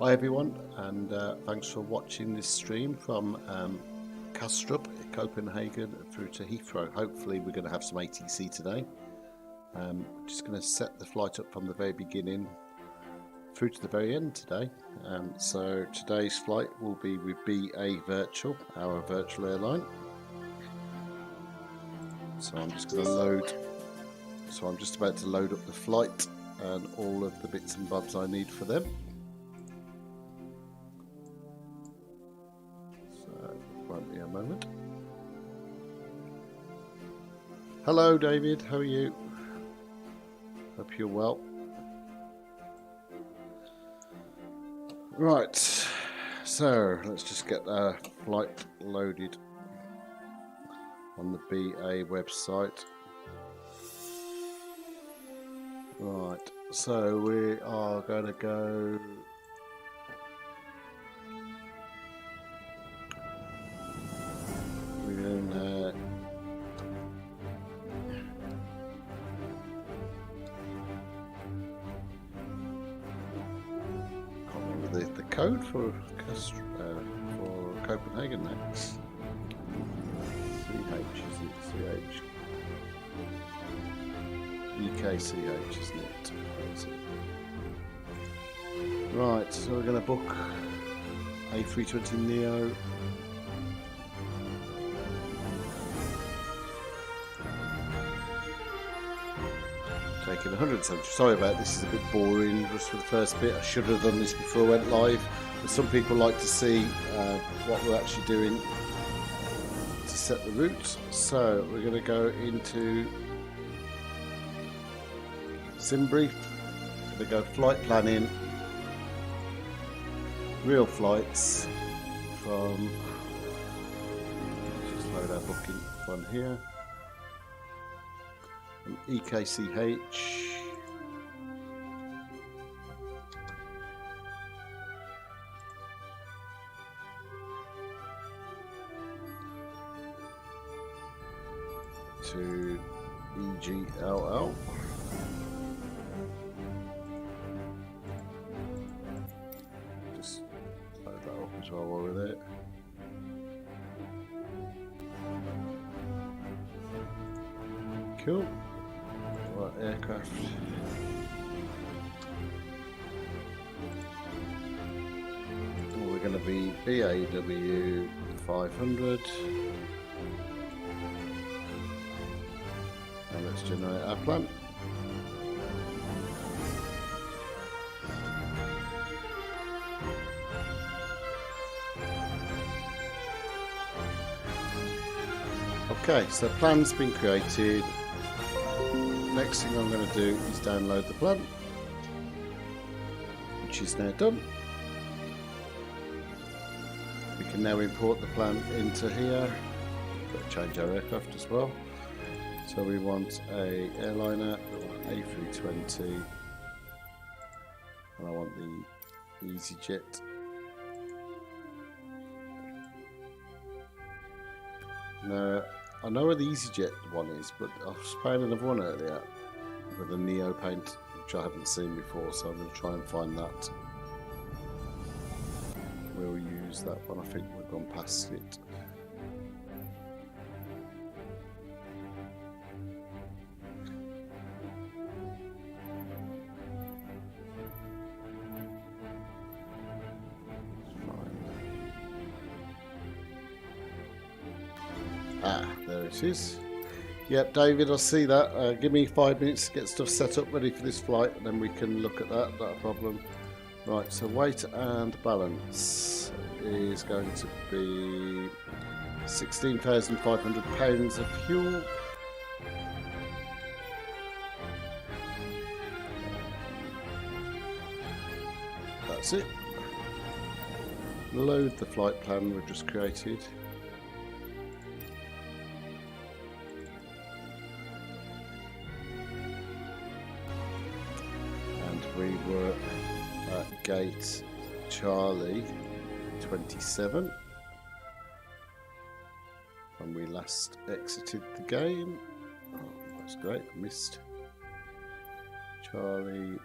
Hi everyone, and thanks for watching this stream from Kastrup, Copenhagen through to Heathrow. Hopefully we're going to have some ATC today. Just going to set the flight up from the very beginning through to the very end today. So today's flight will be with BA Virtual, our virtual airline. So I'm just going to load. So I'm just about to load up the flight and all of the bits and bobs I need for them. Won't be a moment. Hello David, how are you? Hope you're well. Right, so let's just get our flight loaded on the BA website. Right, so we are going to go the code for Copenhagen next. CH, is it? CH. EKCH, isn't it? Right, so we're going to book A320NEO. Taking 170. Sorry about this, is a bit boring just for the first bit. I should have done this before I went live, but some people like to see what we're actually doing to set the route. So we're going to go into sim brief. We're going to go flight planning, real flights from, let's just load our booking one here. EKCH to EGLL. Just load that up as well while we're there. Cool. Right, aircraft. We're going to be BAW 500. And let's generate our plan. Okay, so plan's been created. Next thing I'm going to do is download the plan, which is now done. We can now import the plan into here. Got to change our aircraft as well. So we want a airliner, A320, and I want the EasyJet. Now, I know where the EasyJet one is, but I was playing another one earlier with a Neo paint, which I haven't seen before, so I'm going to try and find that. We'll use that one. I think we've gone past it. There it is. Yep, David, I see that. Give me 5 minutes to get stuff set up ready for this flight, and then we can look at that. Not a problem. Right, so weight and balance is going to be 16,500 pounds of fuel. That's it. Load the flight plan we've just created. We were at gate Charlie 27 when we last exited the game. Oh, that's great, I missed Charlie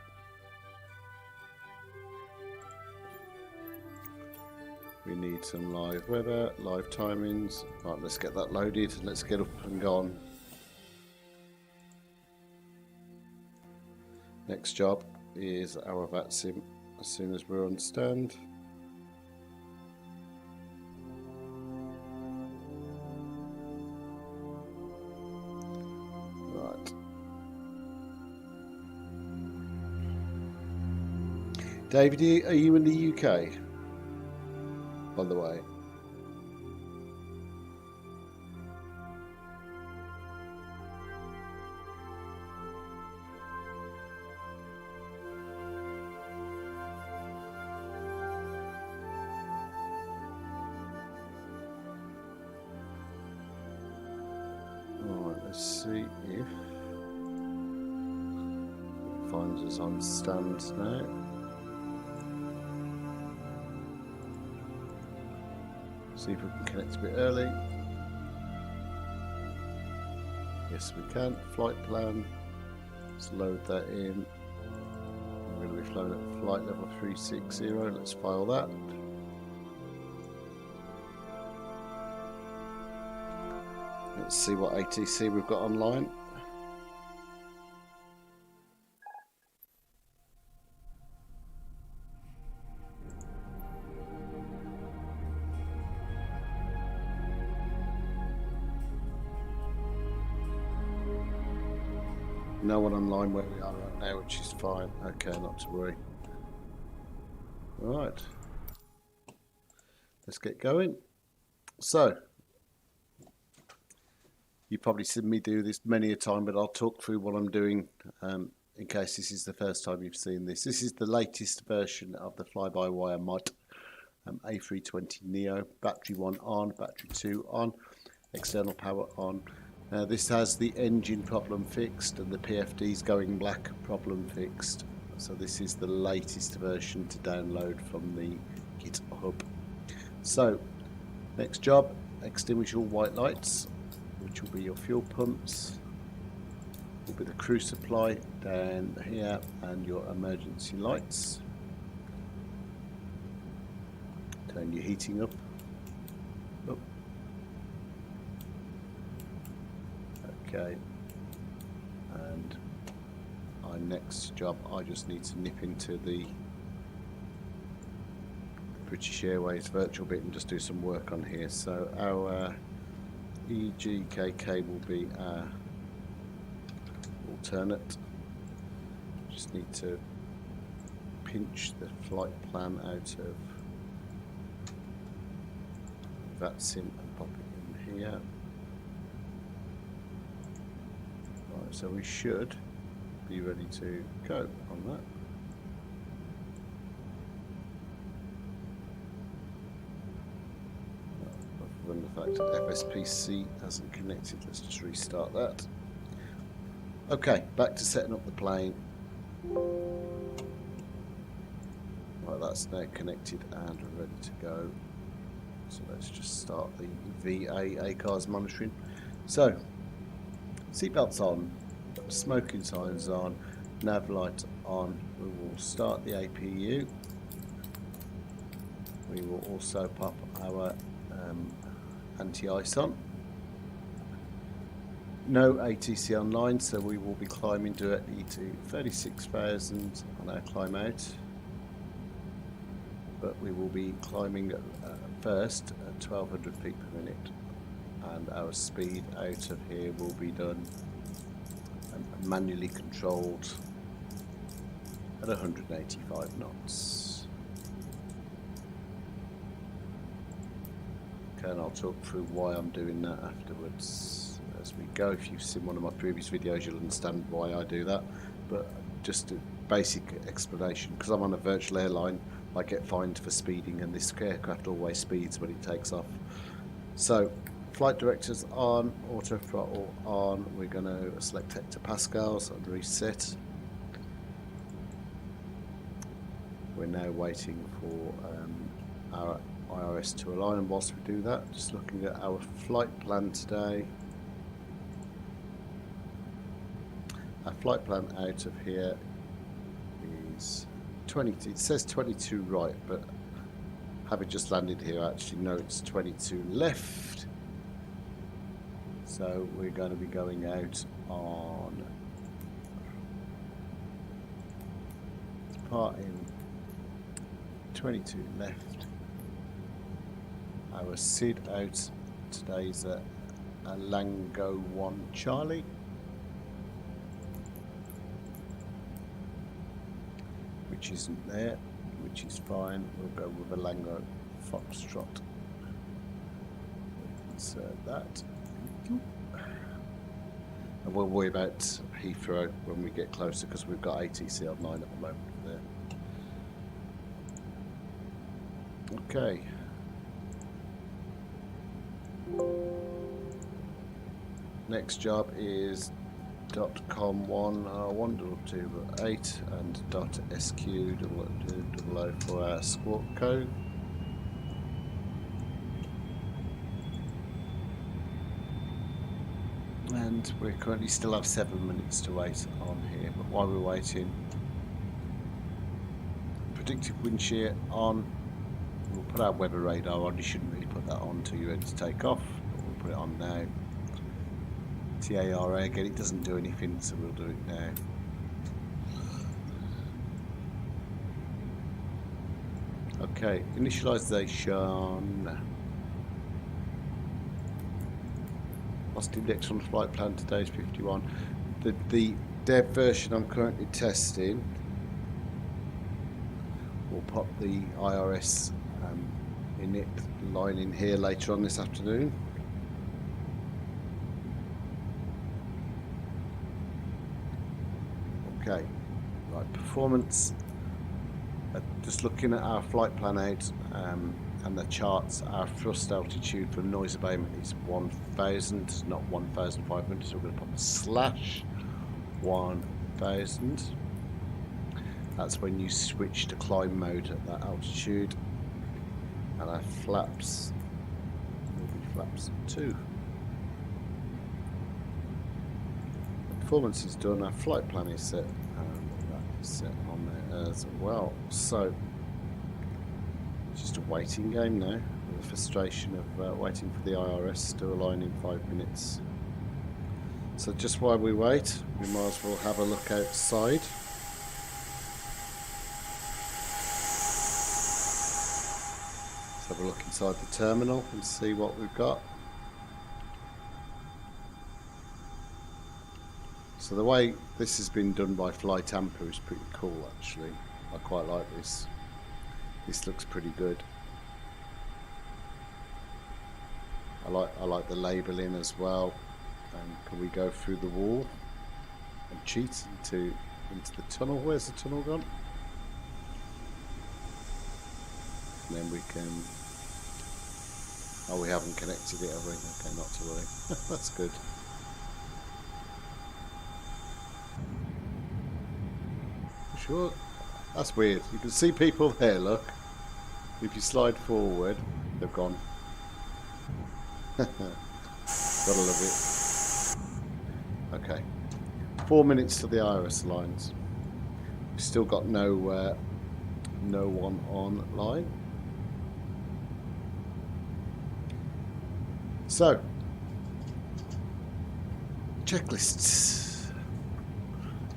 We need some live weather, live timings. Right, let's get that loaded. Let's get up and gone. Next job is our VATSIM as soon as we're on stand. Right. David, are you in the UK? By the way. Alright, let's see if it finds us on stand now. See if we can connect a bit early. Yes, we can. Flight plan. Let's load that in. We're going to be flown at flight level 360. Let's file that. Let's see what ATC we've got online. No one online where we are right now, which is fine. Okay, not to worry. Right, let's get going. So, you've probably seen me do this many a time, but I'll talk through what I'm doing in case this is the first time you've seen this. This is the latest version of the fly-by-wire mod. A320NEO, battery 1 on, battery 2 on, external power on. This has the engine problem fixed and the PFDs going black problem fixed. So this is the latest version to download from the GitHub. So next job, extinguish all white lights, which will be your fuel pumps, will be the crew supply down here, and your emergency lights. Turn your heating up. Okay, and our next job, I just need to nip into the British Airways virtual bit and just do some work on here. So our EGKK will be our alternate. Just need to pinch the flight plan out of VATSIM and pop it in here. Right, so we should be ready to go on that. Other than the fact that FSPC hasn't connected, let's just restart that. Okay, back to setting up the plane. Right, that's now connected and ready to go. So let's just start the VA ACARS monitoring. So, seatbelts on, smoking signs on, nav light on. We will start the APU. We will also pop our anti-ice on. No ATC online, so we will be climbing directly to 36,000 on our climb out. But we will be climbing first at 1200 feet per minute, and our speed out of here will be done manually controlled at 185 knots. Okay, and I'll talk through why I'm doing that afterwards as we go. If you've seen one of my previous videos, you'll understand why I do that, but just a basic explanation, because I'm on a virtual airline, I get fined for speeding, and this aircraft always speeds when it takes off. So, flight directors on, auto throttle on. We're going to select hectopascals and reset. We're now waiting for our IRS to align, and whilst we do that, just looking at our flight plan today. Our flight plan out of here is 20. It says 22 right, but having just landed here, I actually know it's 22 left. So we're going to be going out on departing 22 left. Our SID out today is a Lango 1 Charlie. Which isn't there, which is fine. We'll go with a Lango Foxtrot. Insert that. And we'll worry about Heathrow when we get closer because we've got ATC on 9 at the moment there. Okay. Next job is .com1 12228 and .sq00 for our squawk code. And we currently still have 7 minutes to wait on here, but while we're waiting, predictive wind shear on. We'll put our weather radar on. You shouldn't really put that on until you're ready to take off, but we'll put it on now. TARA again, it doesn't do anything, so we'll do it now. Okay, initialization. Lost index on the flight plan today is 51. The dev version I'm currently testing will pop the IRS init line in here later on this afternoon. Okay, right, performance. Just looking at our flight plan out and the charts, our thrust altitude for noise abatement is 1000, not 1500, so we're going to pop a slash 1000. That's when you switch to climb mode at that altitude. And our flaps will be flaps 2. Performance is done, our flight plan is set, and that is set on there as well. So it's just a waiting game now, with the frustration of waiting for the IRS to align in 5 minutes. So just while we wait, we might as well have a look outside. Let's have a look inside the terminal and see what we've got. So the way this has been done by Flight Amper is pretty cool actually. I quite like this. This looks pretty good. I like the labelling as well. Can we go through the wall and cheat into the tunnel? Where's the tunnel gone? And then we can... Oh, we haven't connected it, have we? Okay, not to worry. That's good. Sure. That's weird. You can see people there, look. If you slide forward, they've gone. Gotta love it. Okay. 4 minutes to the IRS lines. We've still got no one online. So, checklists.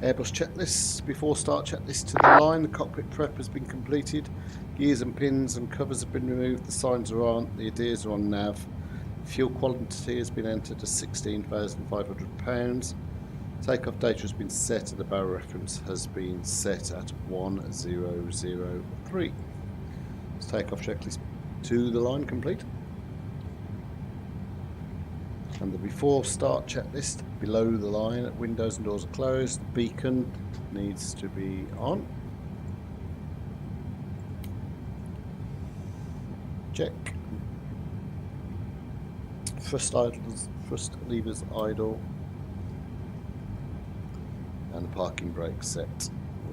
Airbus checklists. Before start checklist to the line. The cockpit prep has been completed. Gears and pins and covers have been removed. The signs are on. The adheres are on nav. Fuel quantity has been entered as 16,500 pounds. Takeoff data has been set and the barrel reference has been set at 1003. Let's takeoff checklist to the line complete. And the before start checklist below the line, windows and doors are closed, the beacon needs to be on. Check. Thrust levers idle. And the parking brake set,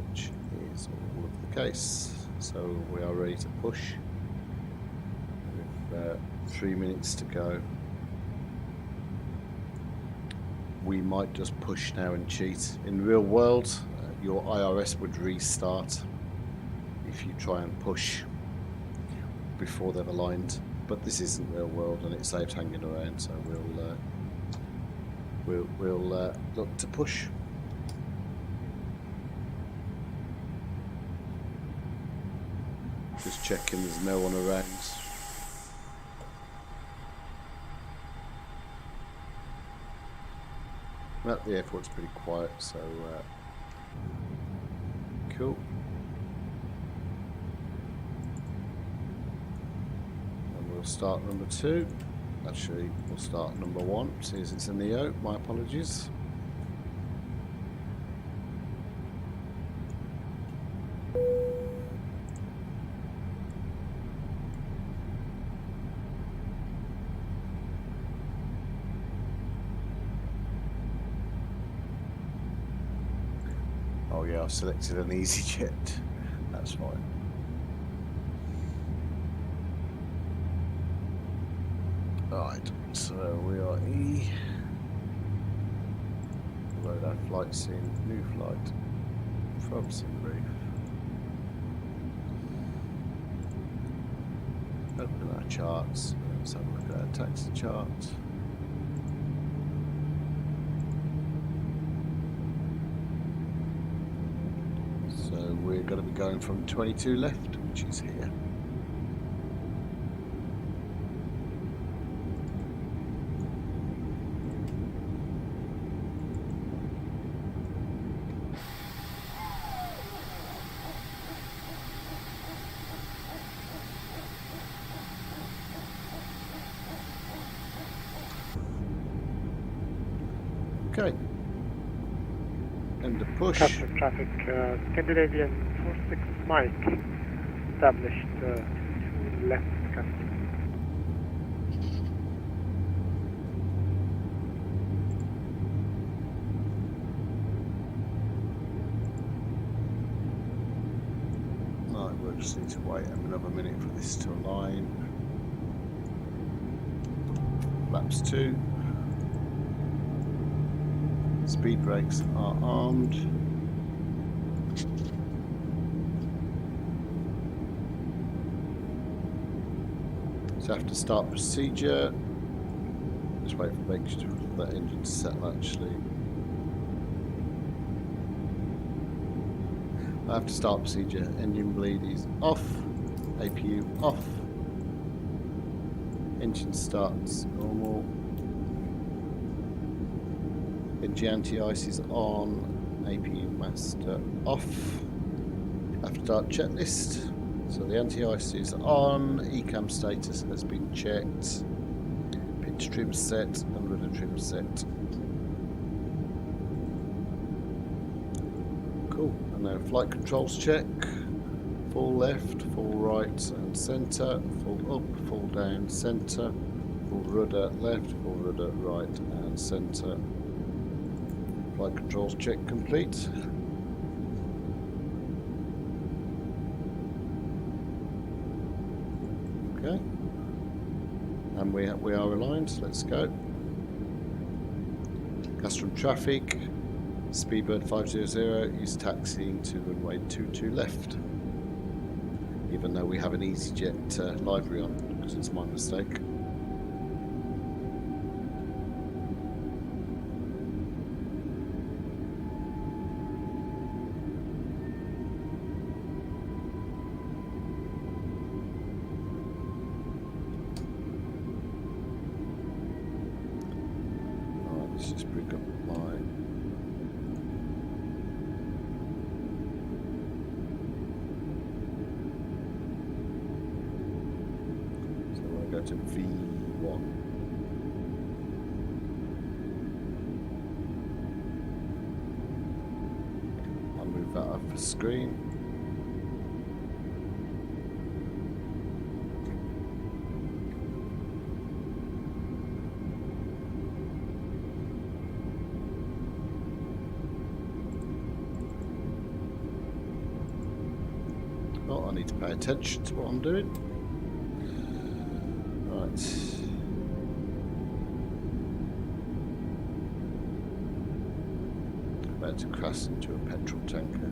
which is all of the case. So we are ready to push. With 3 minutes to go. We might just push now and cheat. In the real world, your IRS would restart if you try and push before they've aligned, but this isn't real world and it saves hanging around, so we'll look to push. Just checking there's no one around. Well, the airport's pretty quiet, so cool. And we'll start number 2. Actually, we'll start number 1, since it's a NEO. My apologies. Oh yeah, I've selected an EasyJet. That's fine. Right, so we are E. Load our flight scene, new flight from Sunreef. Open our charts. Let's have a look at our taxi chart. So we're going to be going from 22 left, which is here. Okay. And the push. Customer traffic, Scandinavian 46 Mike, established 22 left customer. Right, we'll just need to wait another minute for this to align. Flaps 2. Speed brakes are armed. So after start procedure, just wait for that engine to settle actually. After start procedure, engine bleed is off, APU off, engine starts normal. Engine anti-ice is on, APU master off. After start checklist, so the anti-ice is on, ECAM status has been checked, pitch trim set and rudder trim set. Cool, and now flight controls check, full left, full right and centre, full up, full down, centre, full rudder left, full rudder right and centre. Flight controls check complete. Okay, and we are aligned. So let's go. Custom traffic. Speedbird 500 is taxiing to runway 22 left. Even though we have an EasyJet livery on, because it's my mistake. Let's just bring up my so we'll go to V1. I'll move that off the screen. Oh, I need to pay attention to what I'm doing. Right. About to crash into a petrol tanker.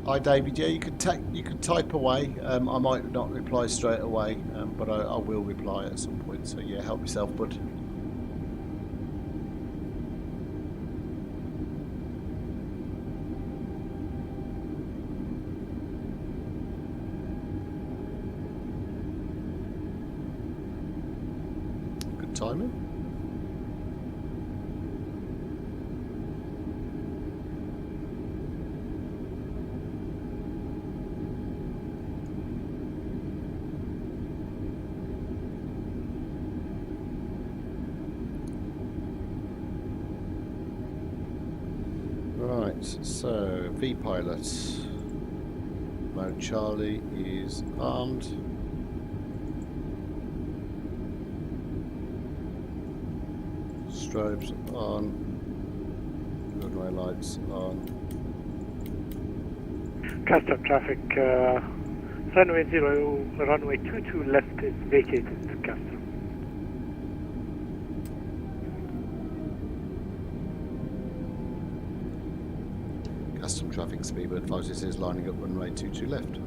Hi David, yeah, you can type away. I might not reply straight away, but I will reply at some point. So yeah, help yourself, bud. Good timing. Right, so V pilot mode Charlie is armed. Strobes on. Runway lights on. Custom traffic, runway 0, runway 22 left is vacated, custom. Custom traffic speedbird advises is lining up runway 22 left.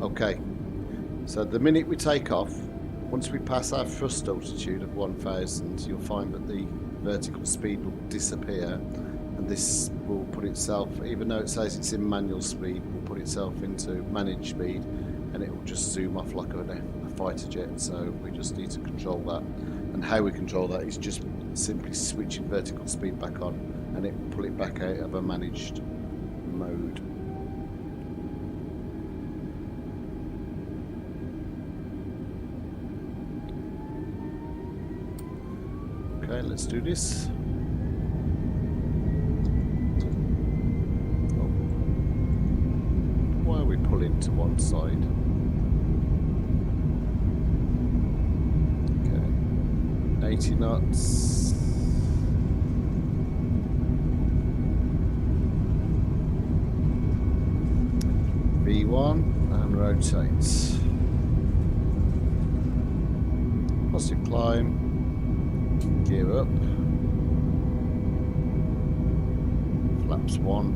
Okay, so the minute we take off, once we pass our thrust altitude of 1000, you'll find that the vertical speed will disappear, and this will put itself, even though it says it's in manual speed, will put itself into managed speed, and it will just zoom off like a fighter jet. So we just need to control that, and how we control that is just simply switching vertical speed back on, and it will pull it back out of a managed mode. Okay, let's do this. Oh. Why are we pulling to one side? Okay, 80 knots. V1 and rotate. Positive climb. Gear up. Flaps 1.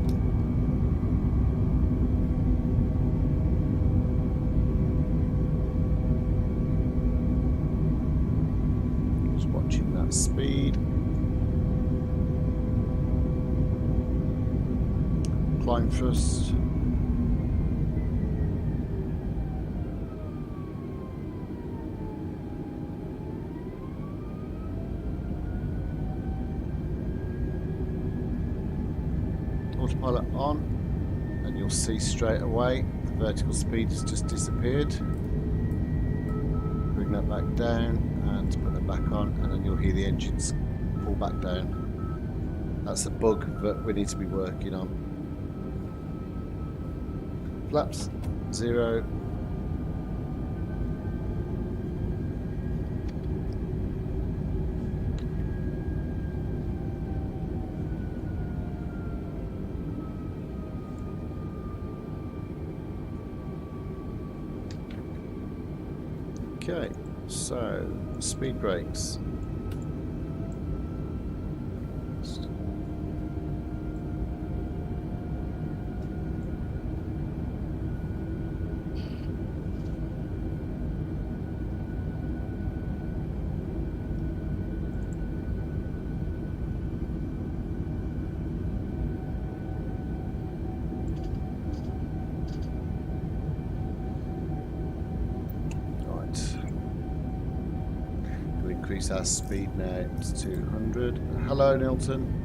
Just watching that speed. Climb thrust. Autopilot on, and you'll see straight away the vertical speed has just disappeared. Bring that back down and put that back on, and then you'll hear the engines pull back down. That's a bug that we need to be working on. Flaps 0. Okay, so speed brakes. Increase our speed now to 200. Hello, Nilton.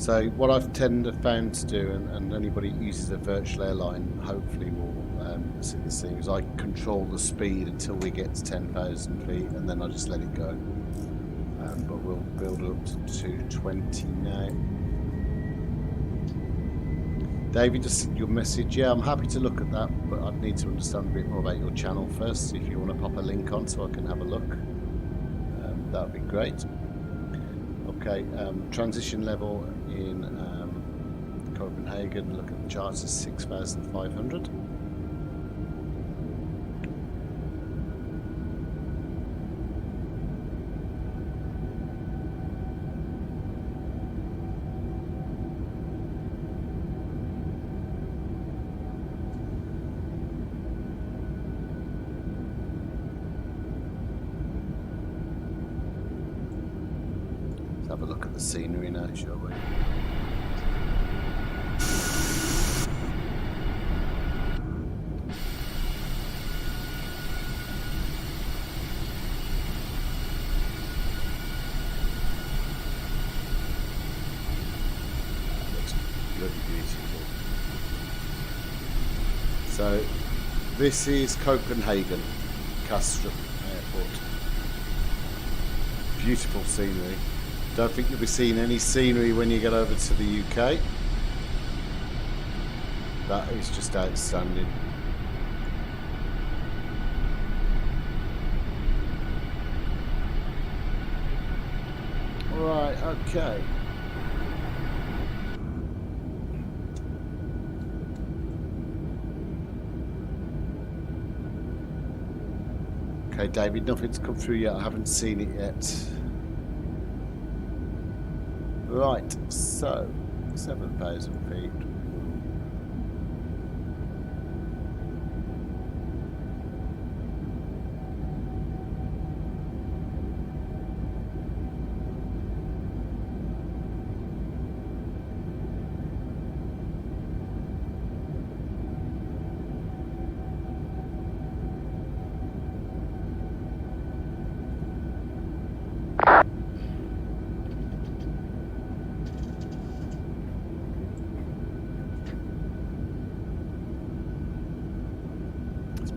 So what I've found to do, and anybody who uses a virtual airline hopefully will see the same, is I control the speed until we get to 10,000 feet, and then I just let it go. But we'll build up to 220 now. David, just your message. Yeah, I'm happy to look at that, but I'd need to understand a bit more about your channel first. So if you want to pop a link on so I can have a look, that would be great. Okay, transition level in Copenhagen, look at the charts, is 6,500. Have a look at the scenery now, shall we? Looks bloody beautiful. So this is Copenhagen, Kastrup Airport. Beautiful scenery. Don't think you'll be seeing any scenery when you get over to the UK. That is just outstanding. Right, okay. Okay, David, nothing's come through yet. I haven't seen it yet. Right, so 7,000 feet.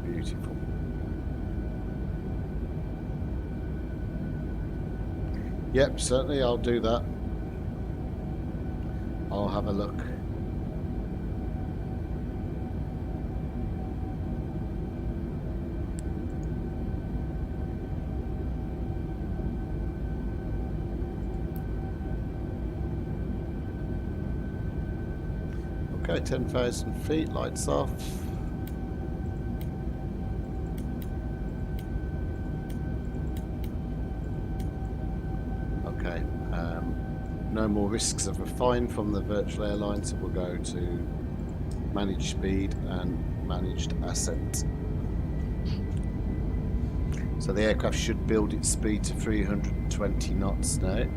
Beautiful. Yep, certainly I'll do that. I'll have a look. Okay, 10,000 feet, lights off. No more risks of a fine from the virtual airline, so we'll go to manage speed and managed ascent. So the aircraft should build its speed to 320 knots now.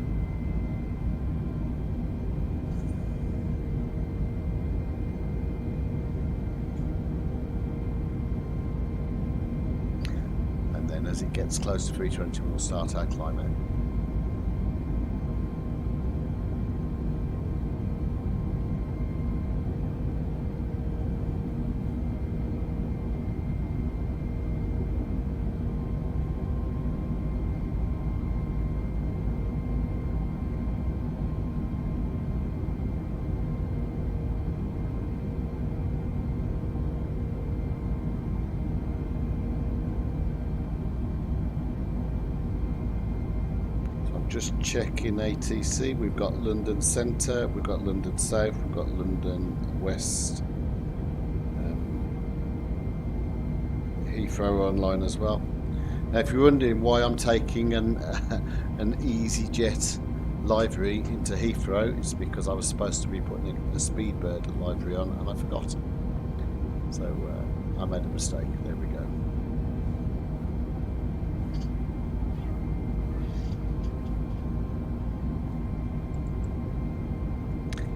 And then as it gets close to 320, we'll start our climb out. Just checking ATC, we've got London Centre, we've got London South, we've got London West, Heathrow online as well. Now if you're wondering why I'm taking an EasyJet livery into Heathrow, it's because I was supposed to be putting a Speedbird livery on and I forgot. So I made a mistake, there we go.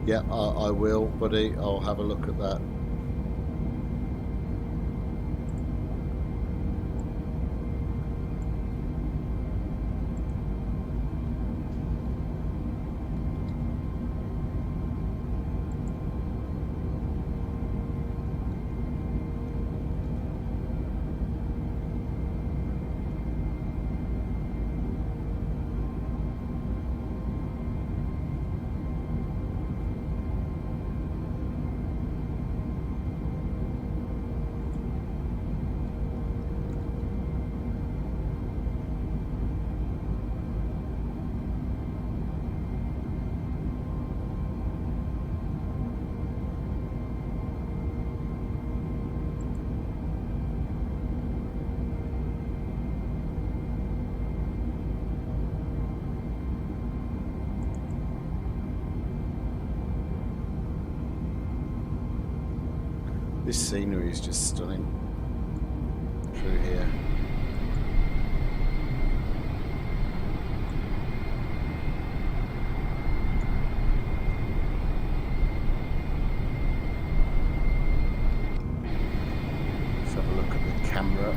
Yeah, I will, buddy. I'll have a look at that. This scenery is just stunning through here. Let's have a look at the camera.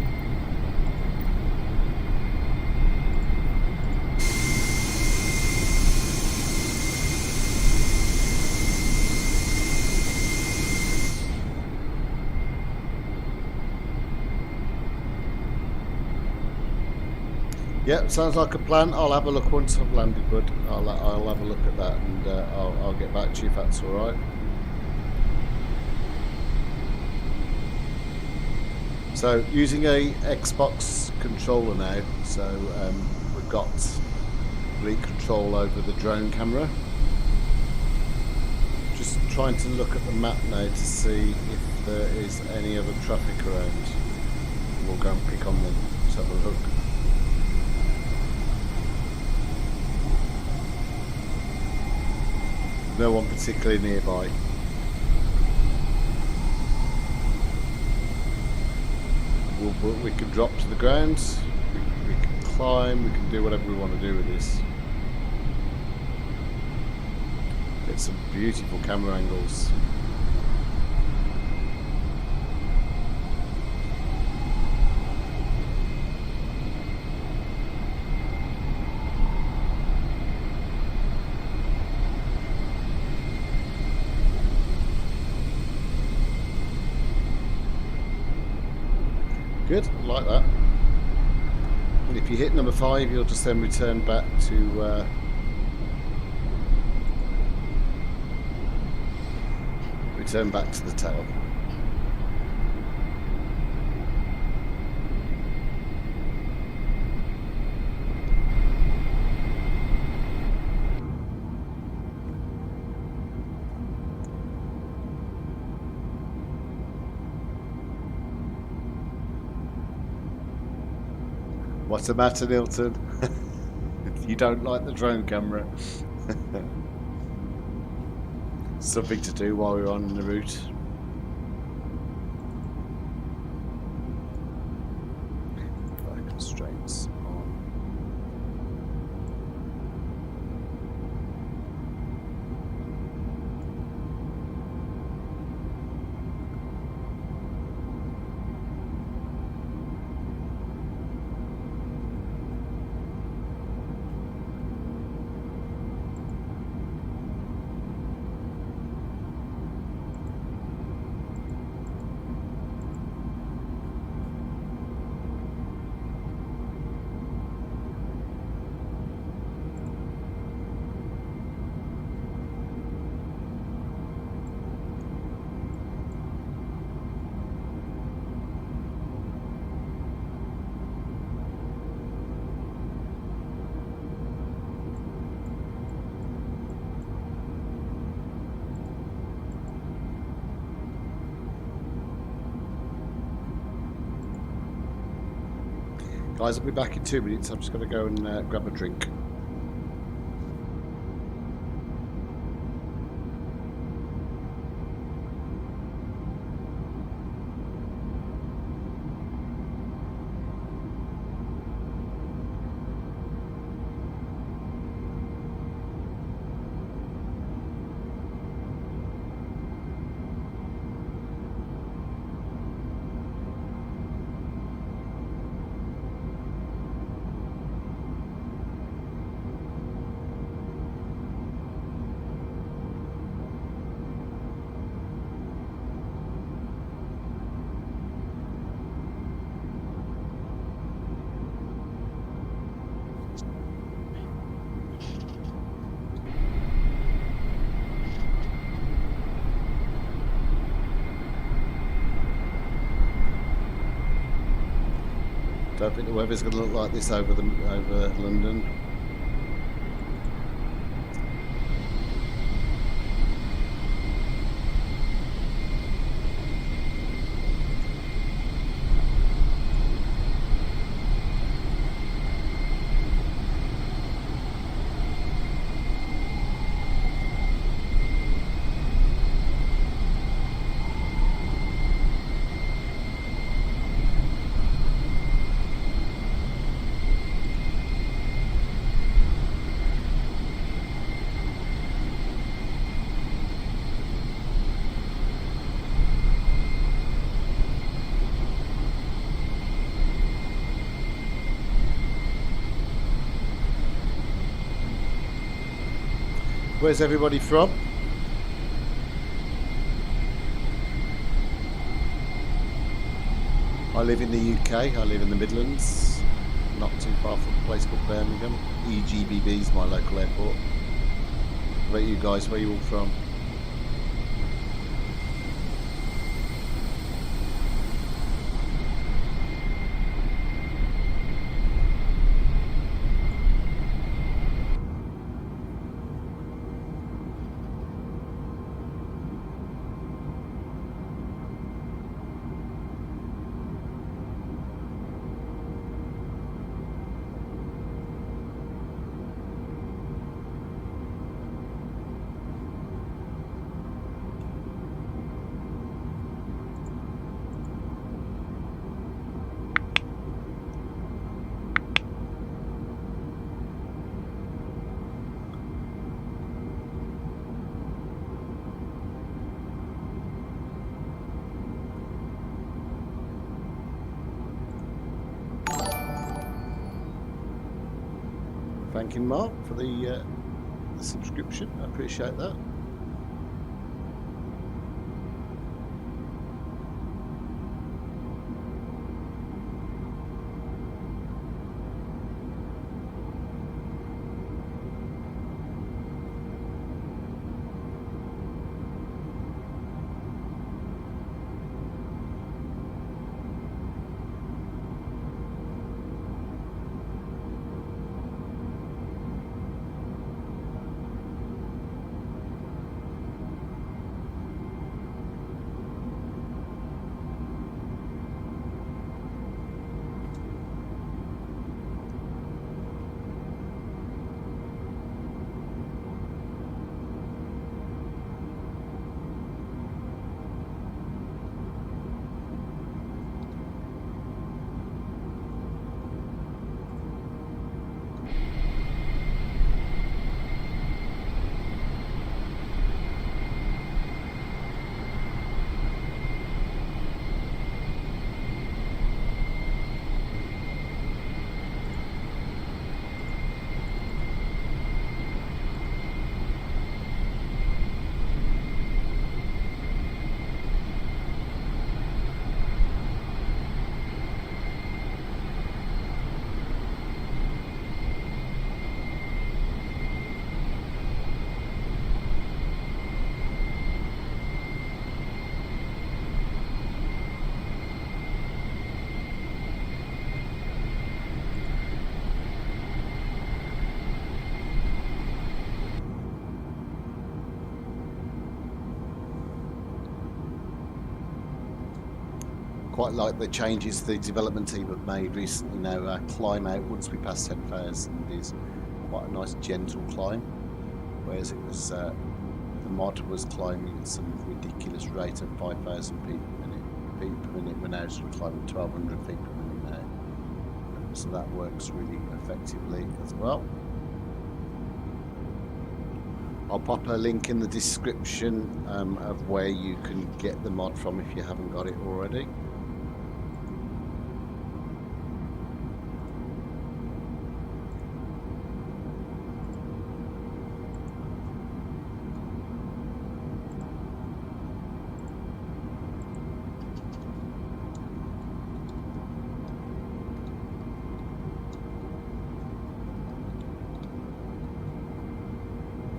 Yeah, sounds like a plan. I'll have a look once I've landed, bud. I'll have a look at that, and I'll get back to you if that's all right. So using a Xbox controller now, so we've got complete control over the drone camera. Just trying to look at the map now to see if there is any other traffic around. We'll go and pick on them. Let's have a look. No one particularly nearby. We can drop to the ground, we can climb, we can do whatever we want to do with this. Get some beautiful camera angles. Good, I like that. And if you hit number 5, you'll just then return back to the tail. What's the matter, Nilton? You don't like the drone camera? Something to do while we're on the route. Fire constraints on. Guys, I'll be back in 2 minutes. I'm just going to go and grab a drink. Don't think the weather's going to look like this over London. Where's everybody from? I live in the UK. I live in the Midlands, not too far from a place called Birmingham. EGBB is my local airport. What about you guys? Where are you all from? Thanking Mark for the subscription. I appreciate that. Quite like the changes the development team have made recently. Now our climb out once we pass 10,000 is quite a nice gentle climb, whereas it was the mod was climbing at some ridiculous rate of 5,000 feet per minute. We're now sort of climbing 1,200 feet per minute now, so that works really effectively as well. I'll pop a link in the description of where you can get the mod from if you haven't got it already.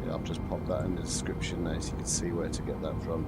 I've just popped that in the description there so you can see where to get that from.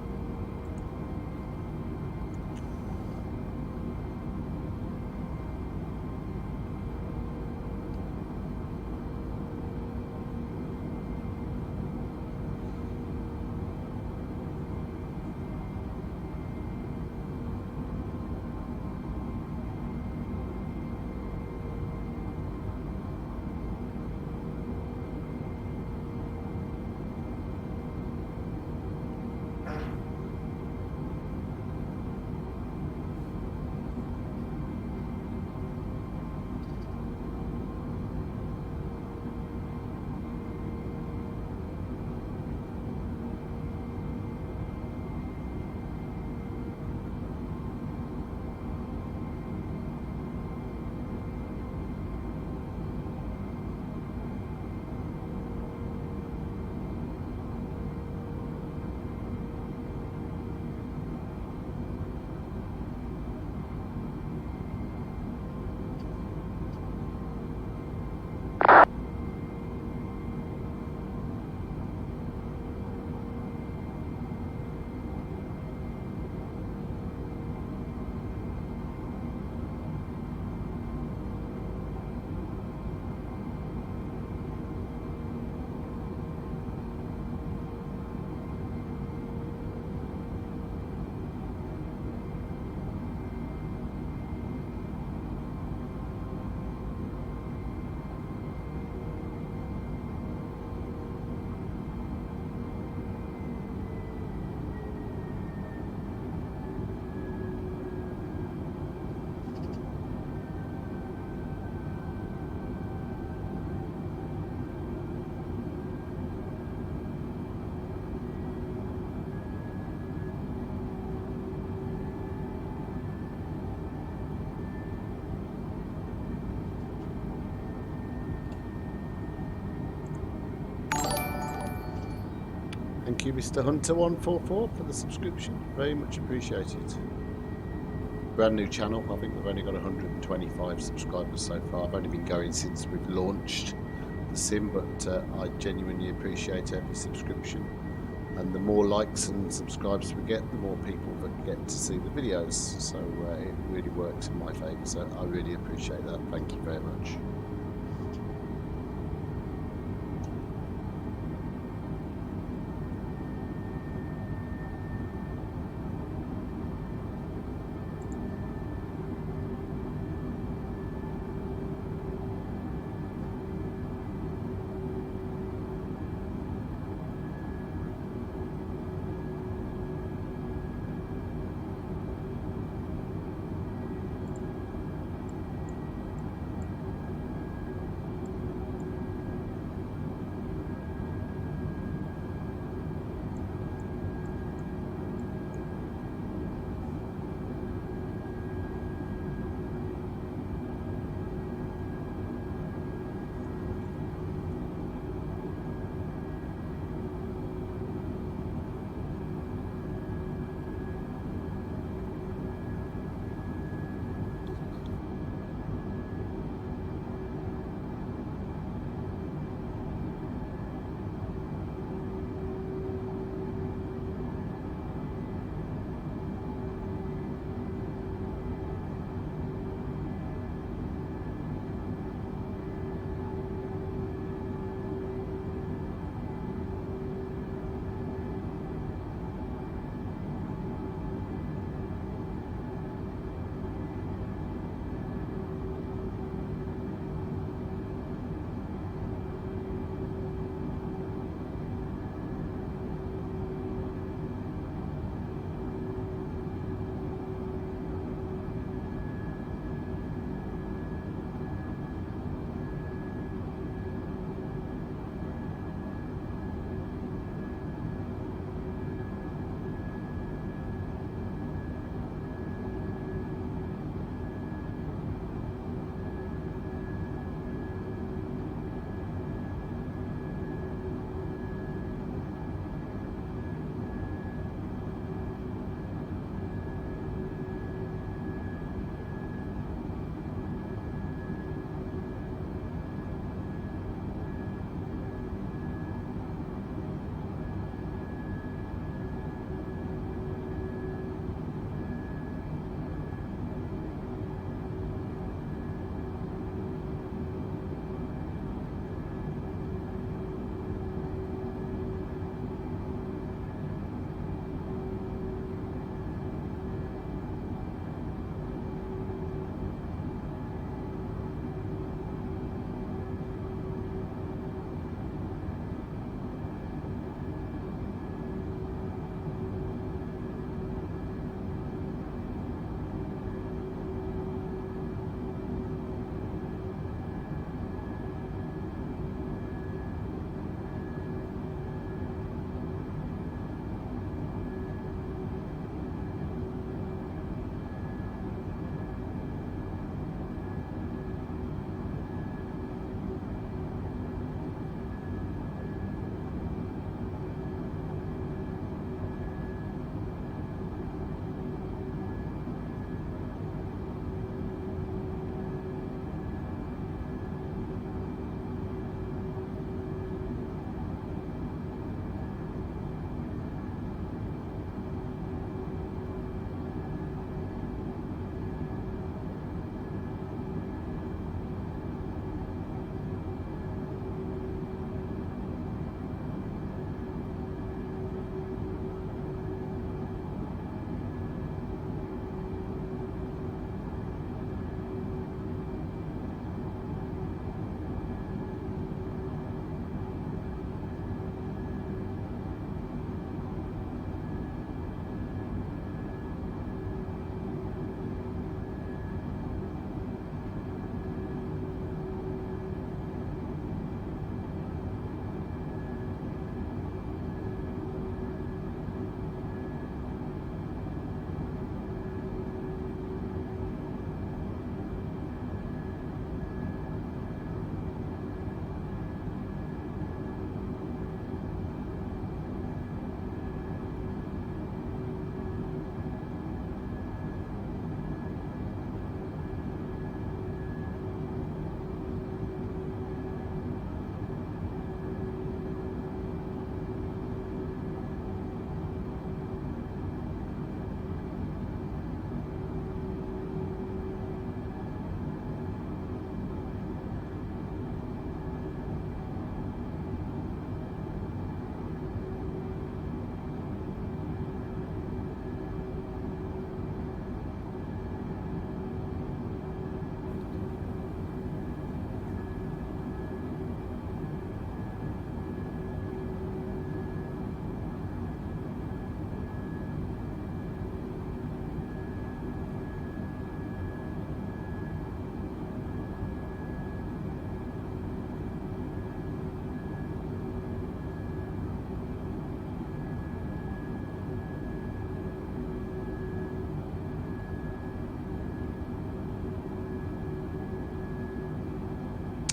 Thank you, Mr. Hunter144, for the subscription. Very much appreciated. Brand new channel. I think we've only got 125 subscribers so far. I've only been going since we've launched the sim, but I genuinely appreciate every subscription. And the more likes and subscribes we get, the more people that get to see the videos. So it really works in my favour. So I really appreciate that. Thank you very much.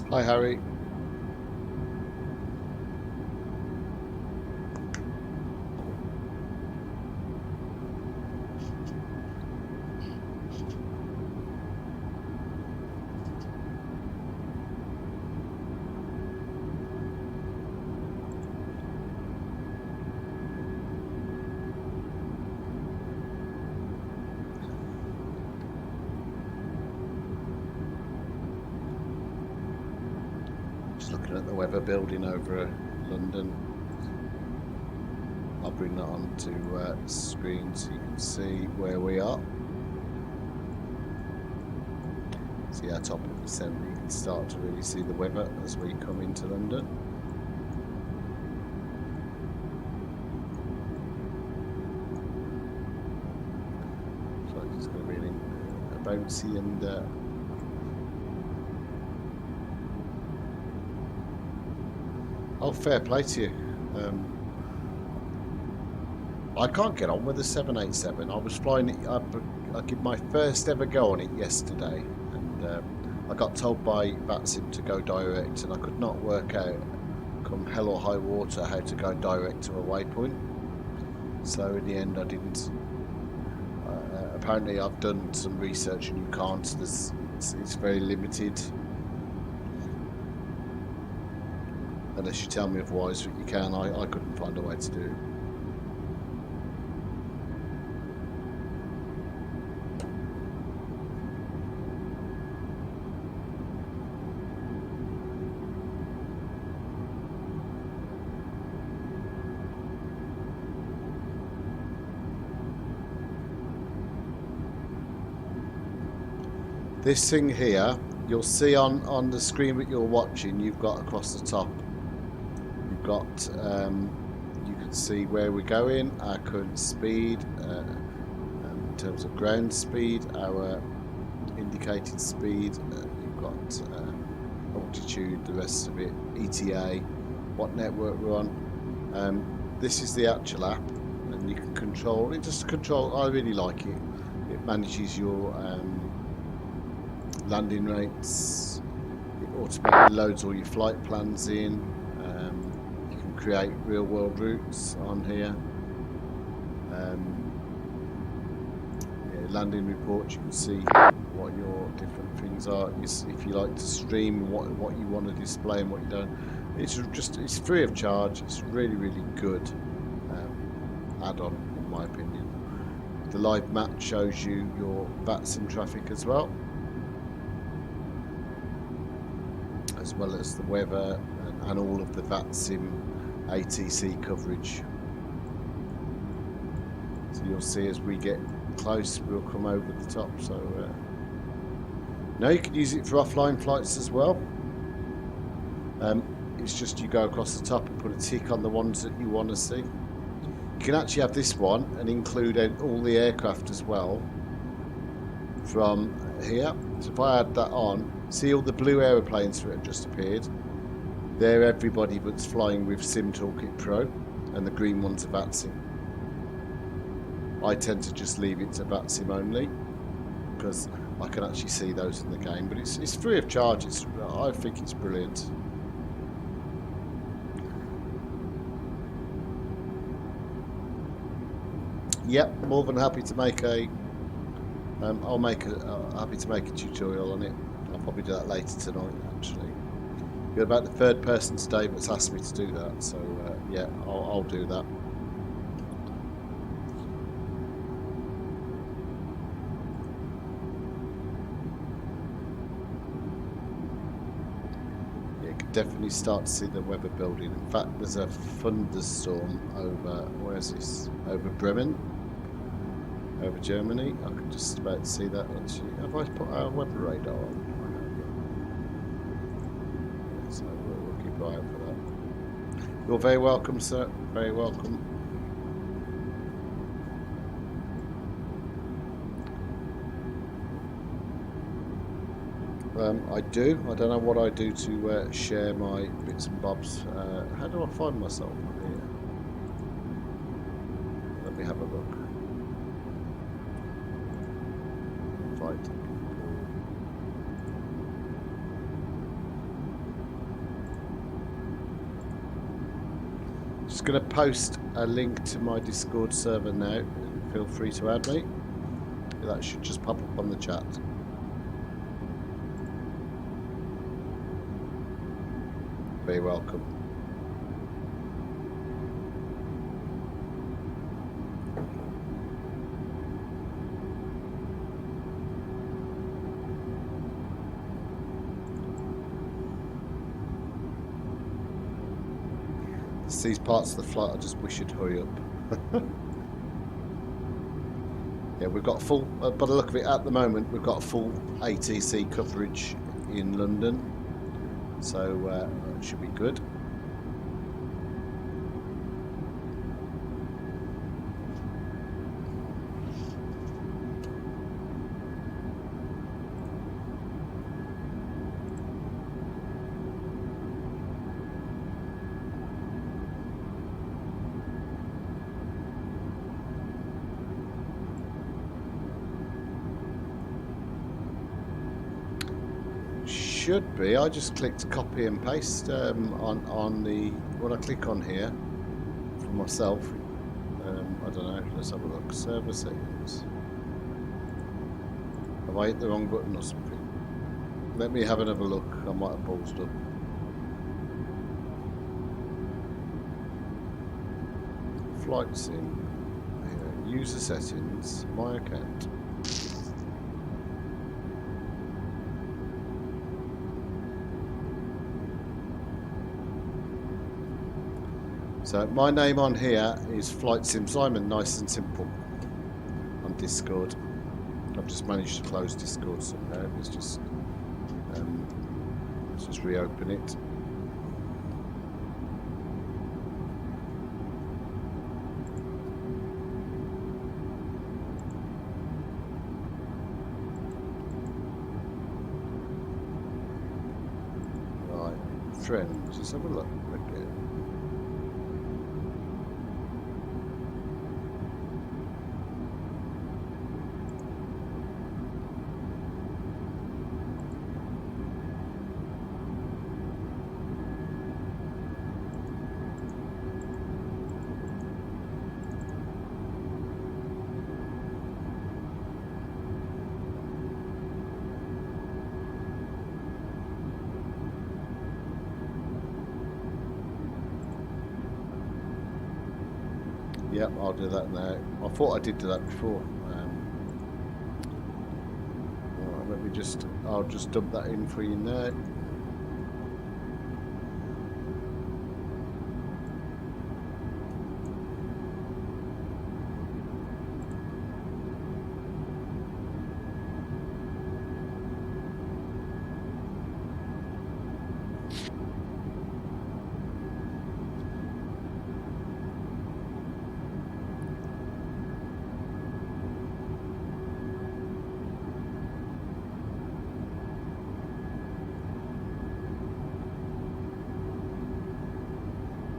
Hi, Harry. Just looking at the weather building over London. I'll bring that on to screen so you can see where we are. See our top of the centre, you can start to really see the weather as we come into London. Looks like it's going to be a bouncy and oh, fair play to you. I can't get on with the 787. I was flying it. I did my first ever go on it yesterday, and I got told by VATSIM to go direct, and I could not work out, come hell or high water, how to go direct to a waypoint. So in the end, I didn't. Apparently, I've done some research, and you can't. It's very limited. Unless you tell me otherwise that you can, I couldn't find a way to do it. This thing here, you'll see on the screen that you're watching, you've got across the top, you've got, you can see where we're going, our current speed, in terms of ground speed, our indicated speed, you've got altitude, the rest of it, ETA, what network we're on. This is the actual app, and you can control it. Just control. I really like it. It manages your landing rates. It automatically loads all your flight plans in. You can create real-world routes on here. Landing reports. You can see what your different things are. If you like to stream, what you want to display and what you don't. It's free of charge. It's really good add-on, in my opinion. The live map shows you your VATSIM traffic as well as the weather and all of the VATSIM ATC coverage. So you'll see as we get close, we'll come over the top. So now you can use it for offline flights as well. It's just you go across the top and put a tick on the ones that you want to see. You can actually have this one and include all the aircraft as well from here. So if I add that on, see all the blue aeroplanes that have just appeared? They're everybody that's flying with Sim Toolkit Pro, and the green ones are VATSIM. I tend to just leave it to VATSIM only because I can actually see those in the game, but it's free of charge. I think it's brilliant. Yep, more than happy to make a. Happy to make a tutorial on it. I'll probably do that later tonight. Actually, you're about the third person today that's asked me to do that. So yeah, I'll do that. Yeah, you can definitely start to see the weather building. In fact, there's a thunderstorm over. Where's this? Over Bremen. Over Germany. I can just about see that actually. Have I put our weather radar on? Yeah, so we'll keep an eye out for that. You're very welcome, sir. Very welcome. I do. I don't know what I do to share my bits and bobs. How do I find myself on here? Let me have a look. Just going to post a link to my Discord server now. Feel free to add me. That should just pop up on the chat. Very welcome. It's these parts of the flight I just wish you'd hurry up. Yeah, we've got full, by the look of it at the moment, we've got full ATC coverage in London, so it should be good. Should be. I just clicked copy and paste on the when I click on here for myself. I don't know. Let's have a look. Server settings. Have I hit the wrong button or something? Let me have another look. I might have paused up. Flight sim. User settings. My account. So my name on here is Flight Sim Simon, nice and simple, on Discord. I've just managed to close Discord somehow. Let's just reopen it. Right, friends, let's have a look again. Yep, I'll do that now. I thought I did do that before. Right, let me just, I'll just dump that in for you now.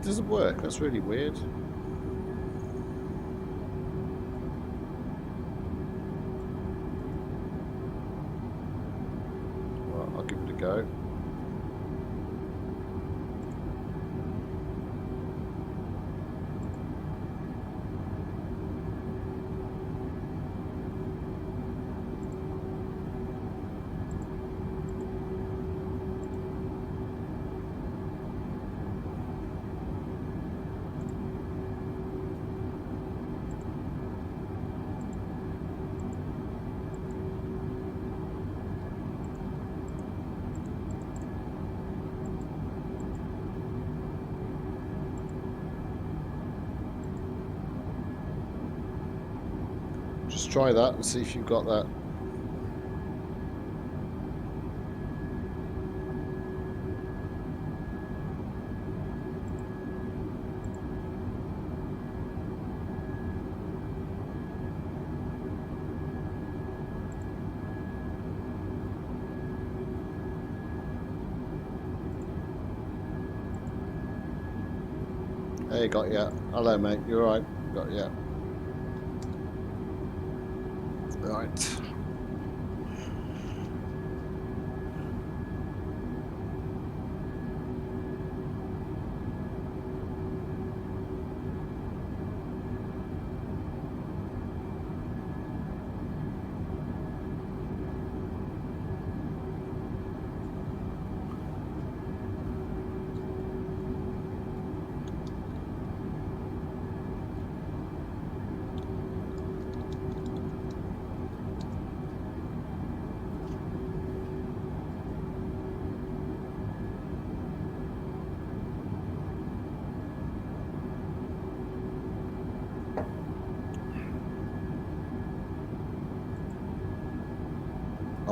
It doesn't work. That's really weird. Well, I'll give it a go. Just try that and see if you've got that. Hey, got ya. Hello, mate. You alright? Got ya. Right.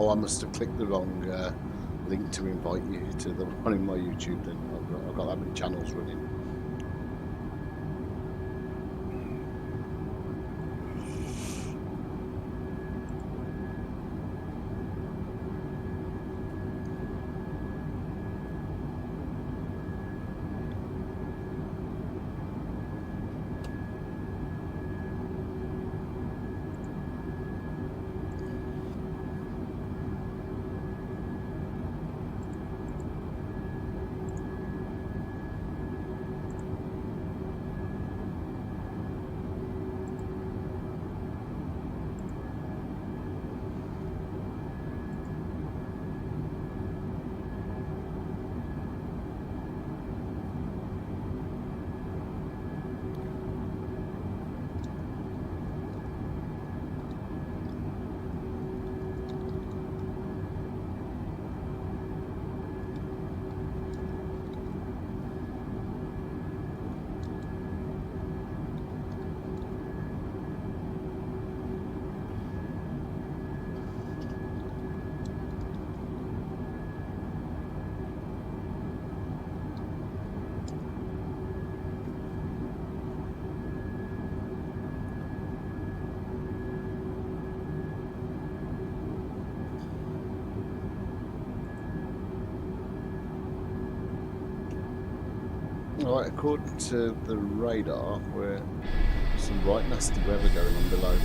Oh, I must have clicked the wrong link to invite you to the one in my YouTube. Then I've got that many channels running. Alright, according to the radar, we're some right nasty weather going on below. Look.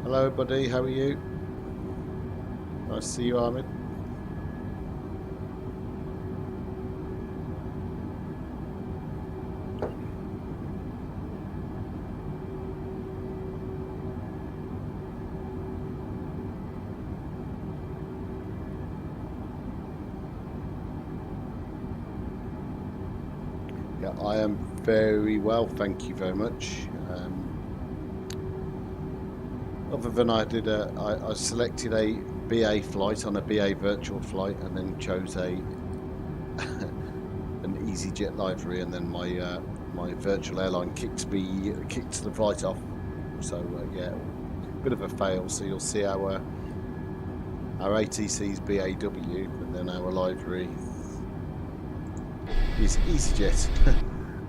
Hello buddy, how are you? Nice to see you, Armin. Yeah, I am very well, thank you very much. Other than I selected a BA flight on a BA virtual flight, and then chose an EasyJet livery, and then my my virtual airline kicked the flight off. So yeah, bit of a fail. So you'll see our ATC's BAW, but then our livery is EasyJet.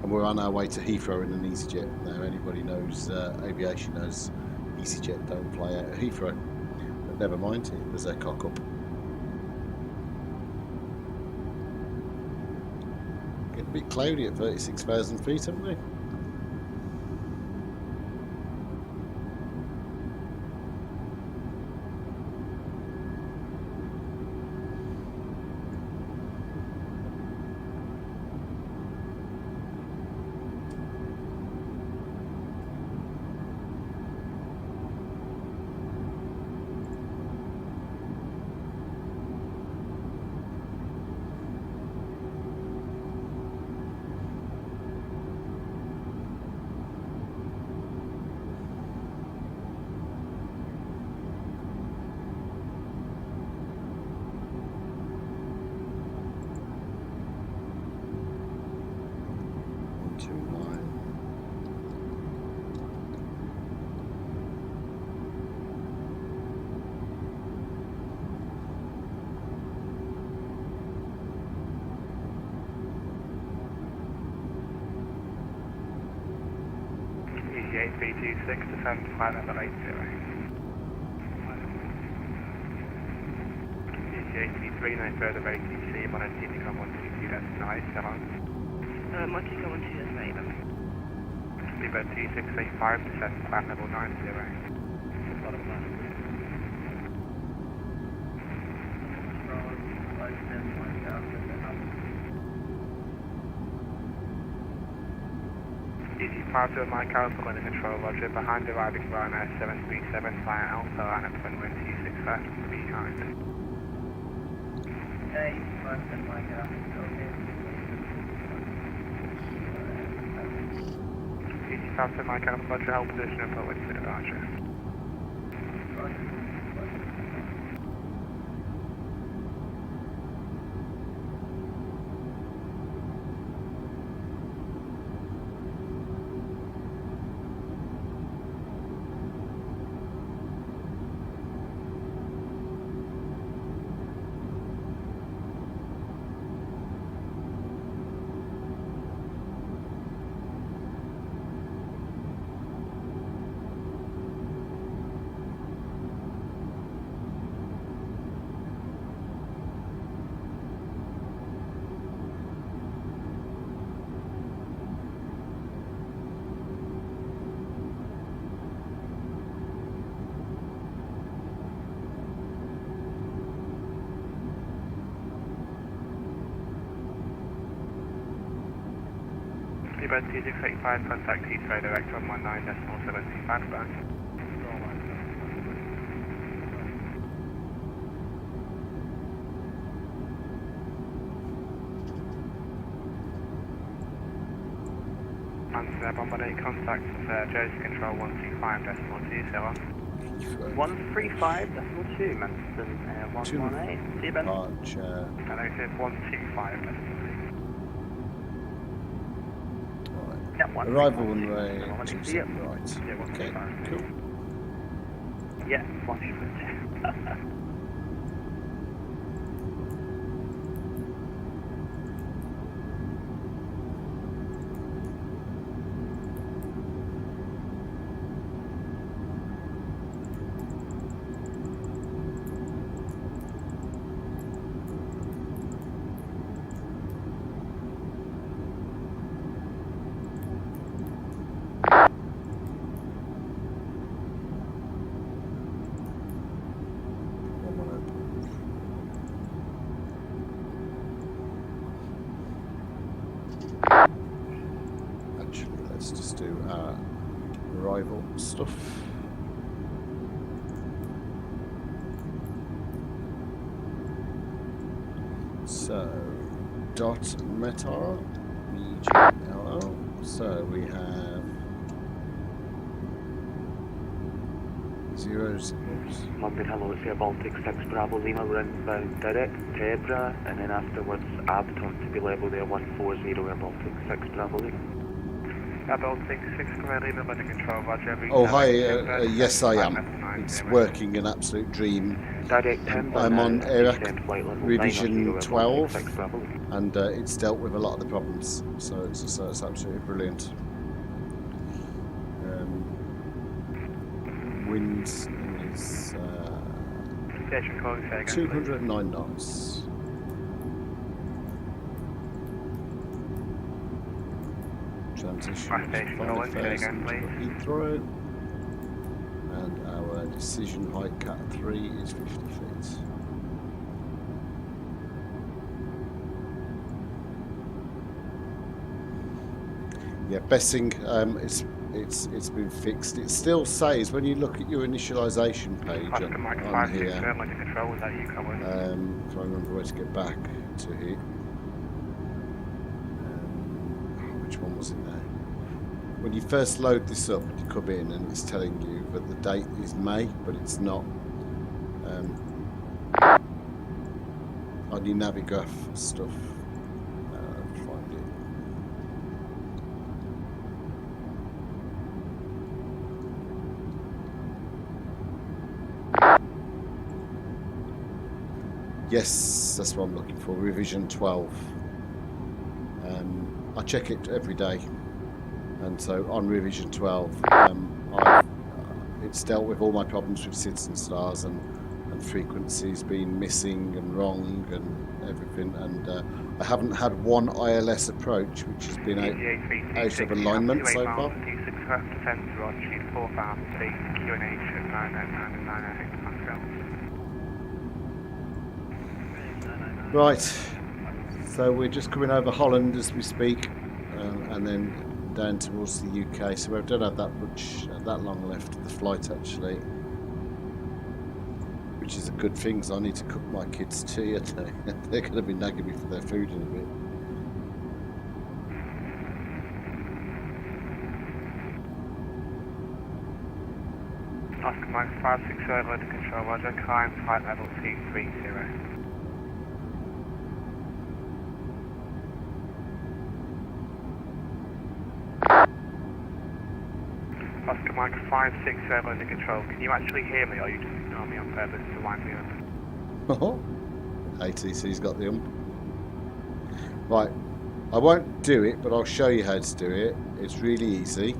And we're on our way to Heathrow in an EasyJet. Now anybody knows aviation knows EasyJet don't fly out of Heathrow, but never mind, there's their cock up. Getting a bit cloudy at 36,000 feet, haven't we? A326, descend flight level 80. A3 no further ATC, on a TTCom 122, that's nice, come on. 122, 122, that's right. Lever 2685, descend flight level 90. ET52 Mike Alpha, going to control, roger. Behind arriving Ryanair 737 via Alpha and at runway 265 behind. ET52 Mike Alpha, roger. Hold position and forward to departure. Seabird 2685, contact Heathrow direct on 19.75 back. Answer, Bomber 8, contact Jersey Control 125.20. 135.2, Manston 118. Seabird. Departure. Hello, it says 125.2. Yeah, Arrival runway 27 Yep. right. Yeah, Okay, 125. cool. Yeah, 125. Actually, let's just do our arrival stuff. So, dot meta, BGLL. So we have 0 signals. London, hello, it's Air Baltic 6 Bravo Lima, we're inbound direct Tebra, and then afterwards Abton to be level there 140 Air Baltic 6 Bravo Lima. Air Baltic 6 Bravo Lima, under control, roger. Oh, hi, yes I am. It's working an absolute dream. Direct Timber, I'm on descend flight level revision 9 Air 12. Baltic 6 Bravo Lima. And it's dealt with a lot of the problems, so it's absolutely brilliant. Wind is Station calling, say again, 209 knots. Transition My station calling, say again, 50,000 for Heathrow, and our decision height Cat 3 is 50 feet. Yeah, Bessing, it's been fixed. It still says when you look at your initialization page Oscar Mike on 56, here. under control, was that you covering? If I remember where to get back to here. Which one was it now? When you first load this up, you come in and it's telling you that the date is May, but it's not. On your Navigraph stuff, find it. Yes, that's what I'm looking for. Revision 12. I check it every day, and so on revision 12, it's dealt with all my problems with SIDS and stars and frequencies being missing and wrong and everything. And I haven't had one ILS approach which has been out of alignment so far. Right, so we're just coming over Holland as we speak, and then down towards the UK, so we don't have that long left of the flight actually, which is a good thing because I need to cook my kids tea. They're going to be nagging me for their food in a bit. Oscar Mike 560 under control, roger, climb flight level 230. Oscar Mike 560 under control, can you actually hear me or you just ignore me on purpose to wind me up? Oh, ATC's got the ump. Right, I won't do it, but I'll show you how to do it. It's really easy.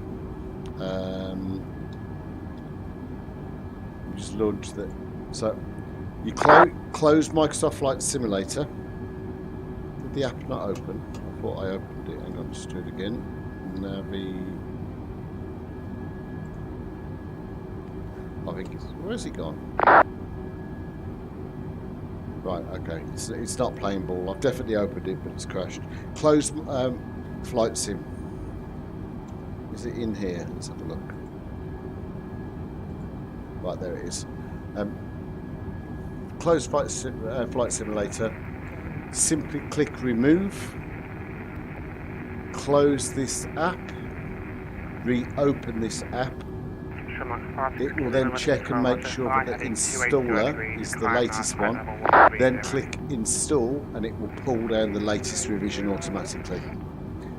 Just launch that. So you close Microsoft Flight Simulator. Did the app not open? I thought I opened it. Hang on, just do it again. I think it's, where's it gone? Right, okay. It's not playing ball. I've definitely opened it, but it's crashed. Close Flight Sim. Is it in here? Let's have a look. Right, there it is. Close Flight Simulator. Simply click Remove. Close this app. Reopen this app. It will then check and make sure that the installer is the latest one. Then click Install and it will pull down the latest revision automatically.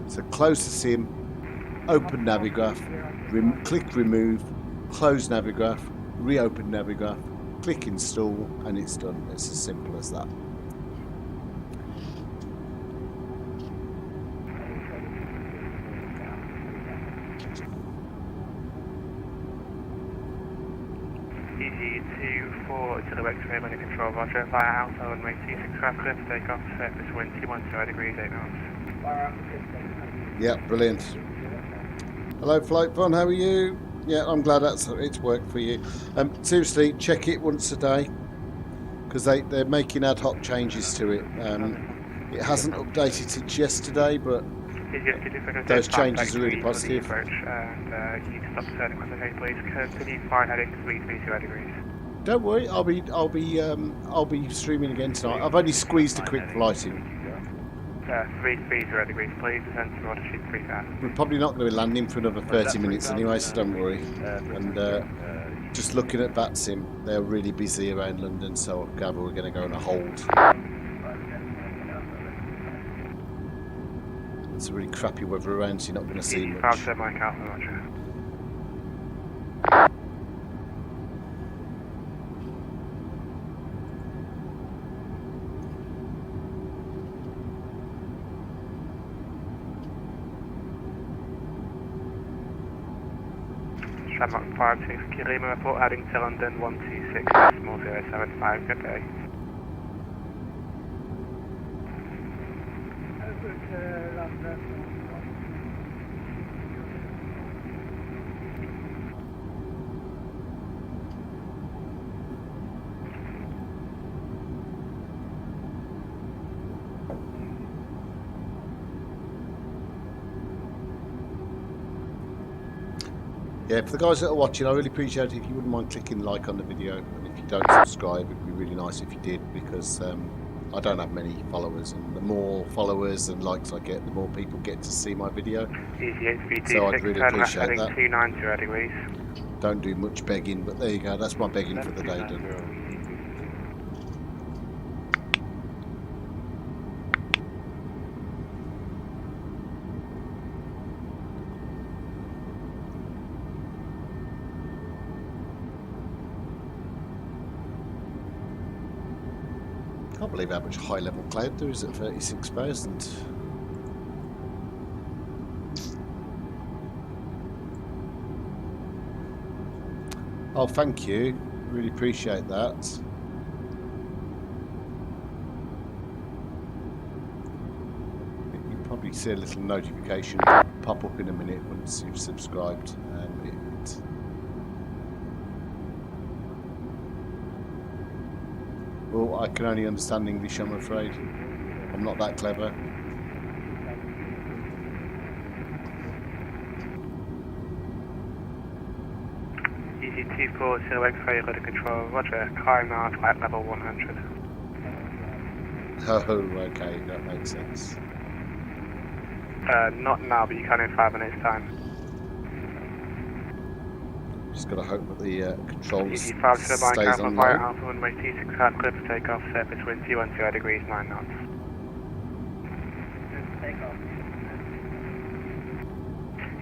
So close the sim, open Navigraph, click Remove, close Navigraph, reopen Navigraph, click Install, and it's done. It's as simple as that. EG24 to the X-ray under control, roger, via Alpha runway 26 craft clear for takeoff, surface wind 210 degrees 8 knots. Yeah, brilliant. Hello Flight Fun, how are you? Yeah, I'm glad it's worked for you. Seriously, check it once a day because they're making ad hoc changes to it. It hasn't updated since yesterday, but those changes are really positive. Approach, and you need to stop turning once okay, please. Continue flight heading 330 degrees. Don't worry, I'll be streaming again tonight. I've only squeezed a quick flight in. 330 degrees, please. Descend to order sheet 3000. We're probably not going to be landing for another 30 minutes anyway, so don't worry. And just looking at VATSIM, they're really busy around London, so I gather we're going to go on a hold. It's a really crappy weather around, so you're not going to see much. Mike Alpha, roger. Shamrock 56, Kirima report heading to London 126.075, good day. Yeah, for the guys that are watching, I really appreciate it if you wouldn't mind clicking like on the video, and if you don't subscribe, it'd be really nice if you did, because I don't have many followers, and the more followers and likes I get, the more people get to see my video. So I'd really appreciate that. 290 degrees. Don't do much begging, but there you go, that's my begging for the day done. I can't believe how much high level cloud there is at 36,000. Oh, thank you. Really appreciate that. You'll probably see a little notification pop up in a minute once you've subscribed. Well, I can only understand English, I'm afraid. I'm not that clever. EC240 X-ray, rudder control, roger, climb now, flight level 100. Oh, okay, that makes sense. Not now, but you can in 5 minutes time. Just gotta hope that the controls EC5 to the Mike stays Alpha on via low. Alpha runway 26 hard clear for takeoff, surface wind 210 degrees 9 knots.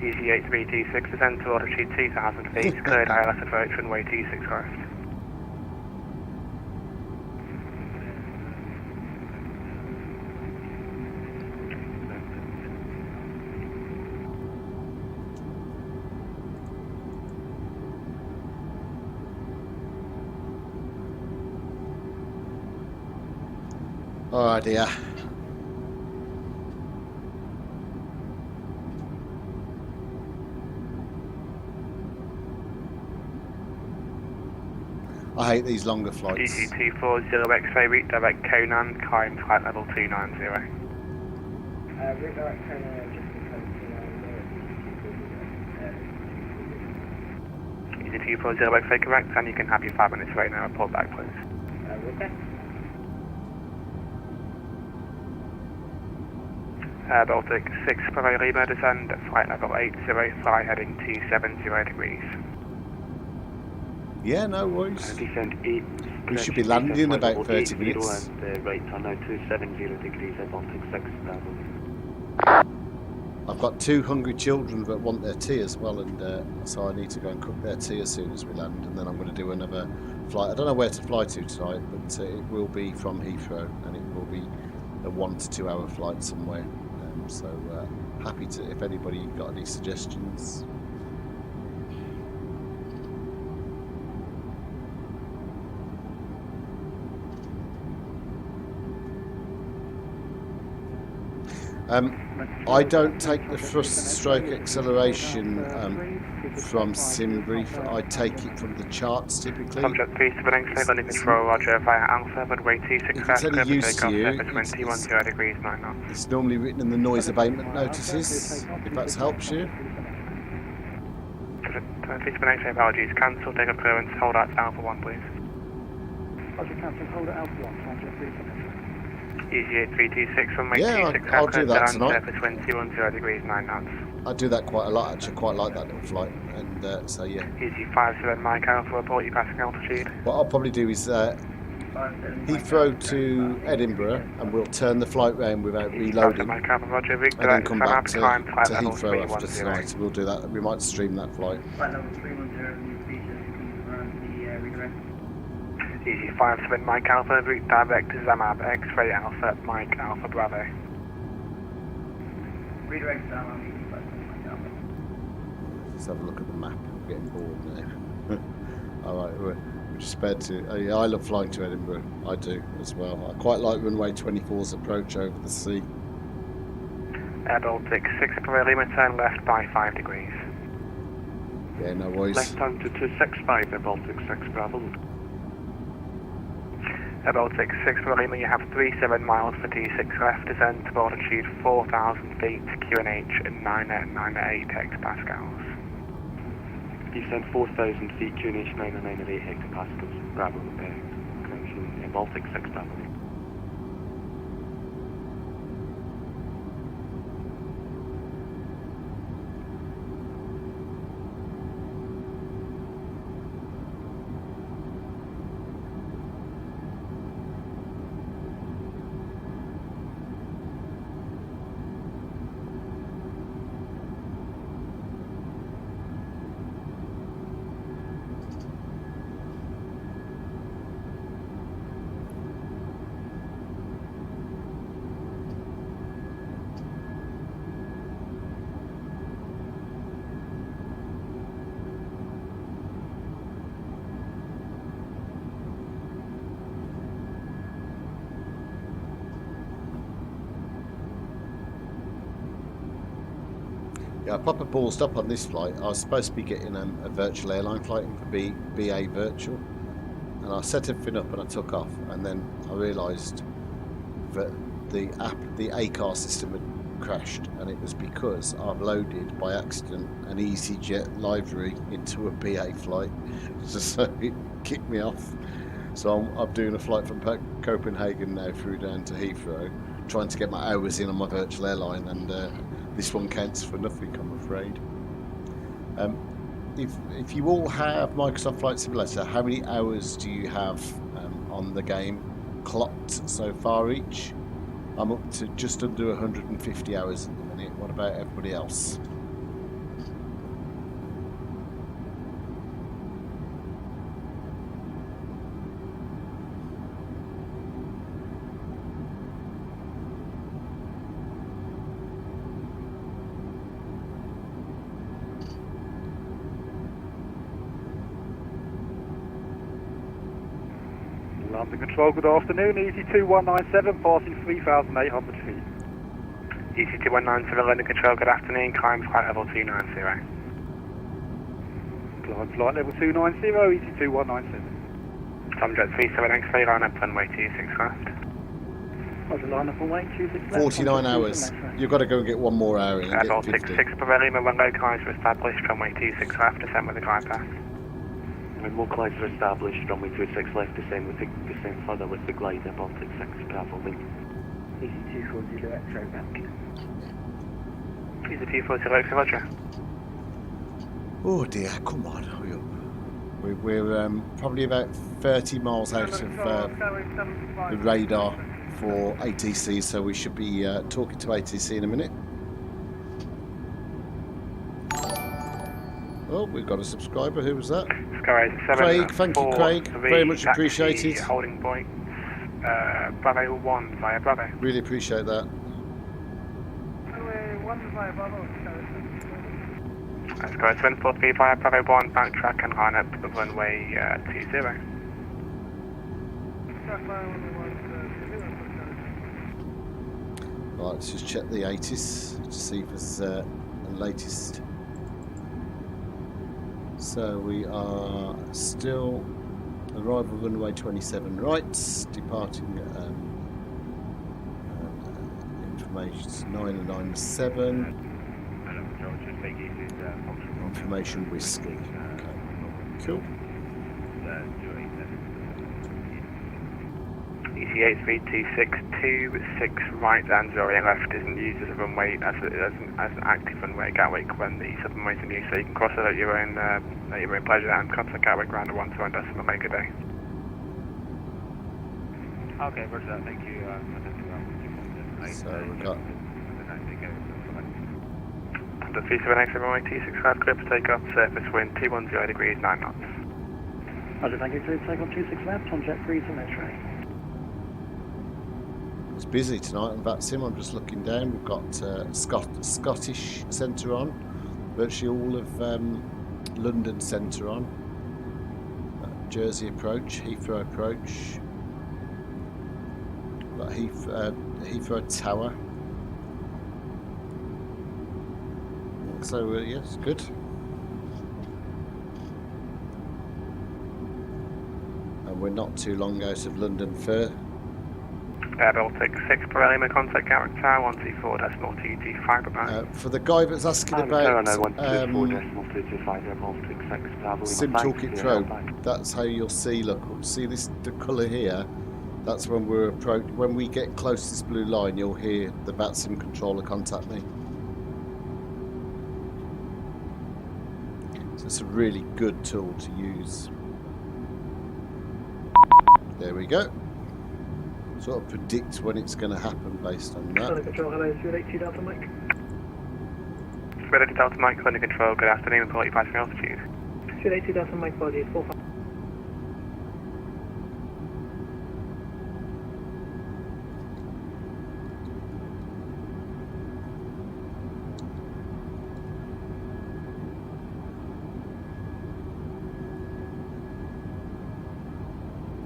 EC8326 descend to altitude 2000 feet, cleared ILS approach runway 26 left. Oh dear. I hate these longer flights. EC240 X-ray, route direct Conan, climb flight level 290. Route direct Conan, just EC240 X-ray correct, and you can have your 5 minutes right now. Report back, please. okay. Baltic 6 Bravo Lima, descend at flight level 80, fly heading 270 degrees. Yeah, no worries. Descend 8. We should be landing in about 30 minutes. And right turn now 270 degrees at Baltic 6 Bravo. I've got 2 hungry children that want their tea as well, and so I need to go and cook their tea as soon as we land, and then I'm going to do another flight. I don't know where to fly to tonight, but it will be from Heathrow, and it will be a 1 to 2 hour flight somewhere. So happy to, if anybody got any suggestions. I don't take the thrust stroke acceleration from SimBrief. I take it from the charts typically. Subject 378 X-ray, running control, roger, via Alpha, runway 26 If it's any clear for use to takeoff, you, surface wind 210 degrees 9 knots. It's normally written in the noise abatement notices, if that helps you. 378 X-ray, apologies, cancel, take up clearance, hold out to Alpha 1 please. Roger, cancel, hold at Alpha 1, roger, 378. EC8326 runway Yeah, 26 I'll do that down, tonight. surface wind 210 degrees 9 knots. I do that quite a lot, actually. Quite like that little flight, and so yeah. EC57 Mike Alpha, report your passing altitude. What I'll probably do is Heathrow to Edinburgh, and we'll turn the flight round without reloading, Mike Alpha, roger, route and then direct come Sam back Ab, to climb flight level Heathrow after 310. tonight. We'll do that. We might stream that flight. Flight level 310, around the redirect. EC57 Mike Alpha, route direct to Zamab, X-ray Alpha, Mike Alpha Bravo. Redirect down Mike Alpha. Let's have a look at the map. I'm getting bored now. Alright, we're just spared to... yeah, I love flying to Edinburgh. I do as well. I quite like runway 24's approach over the sea. Air Baltic 6 Bravo Lima, turn left by 5 degrees. Yeah, no worries. Left turn to 265 at Baltic 6 Bravo. Air Baltic 6 Bravo Lima, you have 37 miles for T6 left, descend to altitude 4,000 feet, QNH at 908 hectopascals. Descend 4,000 feet, QNH 998 hectopascals. Bravo, correction, Baltic 6 Bravo. Yeah, I proper ballsed up on this flight. I was supposed to be getting a virtual airline flight for BA Virtual, and I set everything up and I took off, and then I realised that the ACAR system had crashed, and it was because I've loaded by accident an EasyJet livery into a BA flight, so it kicked me off. So I'm doing a flight from Copenhagen now through down to Heathrow, trying to get my hours in on my virtual airline, and this one counts for nothing, I'm afraid. If you all have Microsoft Flight Simulator, how many hours do you have on the game clocked so far each? I'm up to just under 150 hours at the minute. What about everybody else? London Control, good afternoon. EC2197, passing 3,800 feet. EC2197, London Control, good afternoon. Climb flight level 290. Climb flight level 290, EC2197. Tomjet 37 X-ray, line up runway 26 left. Roger, line up runway 26 left. 49 hours. You've got to go and get one more hour in. Level 66 per Lima, when localised for established, runway 26 left, descend with the glide path. When localised for established, runway 26 left, descend further with the glider, Baltic 6, Bravo Lima. EC240 X-ray back. Please, the 240 X-ray, roger. Oh dear, come on, hurry up. We're probably about 30 miles out of the radar for ATC, so we should be talking to ATC in a minute. Oh, we've got a subscriber. Who was that? Sky 7, Craig, thank you, Craig. Very much appreciated. Holding point. Bravo 1 via Bravo. Really appreciate that. Runway 1 via Bravo. Sky 743 via Bravo 1, backtrack and line up the runway 20. Right, let's just check the 80s to see if there's the latest. So we are still arrival runway 27 right, departing information 997. Information whiskey. Okay, cool. EC83262, 6 right and 08 left isn't used as a runway, as an active runway at Gatwick when the submarines are used, so you can cross it at your own pleasure and contact Gatwick ground at 1.2 make a day. Okay, roger that, thank you. So we've got The 37X runway 26 left, clear for takeoff, surface wind 210 degrees, 9 knots. Roger, thank you, clear to takeoff 26 left, on jet 3 to X-ray. It's busy tonight on VATSIM. I'm just looking down. We've got Scottish Centre on, virtually all of London Centre on, Jersey approach, Heathrow approach, got Heathrow Tower. So yes, good. And we're not too long out of London Fair. Baltic 6 per Lima, contact Gatwick Tower 124.225. For the guy that's asking about Sim Toolkit Pro, that's how you'll see. Look, see this the colour here. That's when we're when we get close to this blue line, you'll hear the VATSIM controller contact me. So it's a really good tool to use. There we go. Sort of predict when it's going to happen based on that. Control, hello, 382 Delta Mike. 382 Delta Mike, London Control, good afternoon, and quality passing altitude. 382 Delta Mike, body is 45.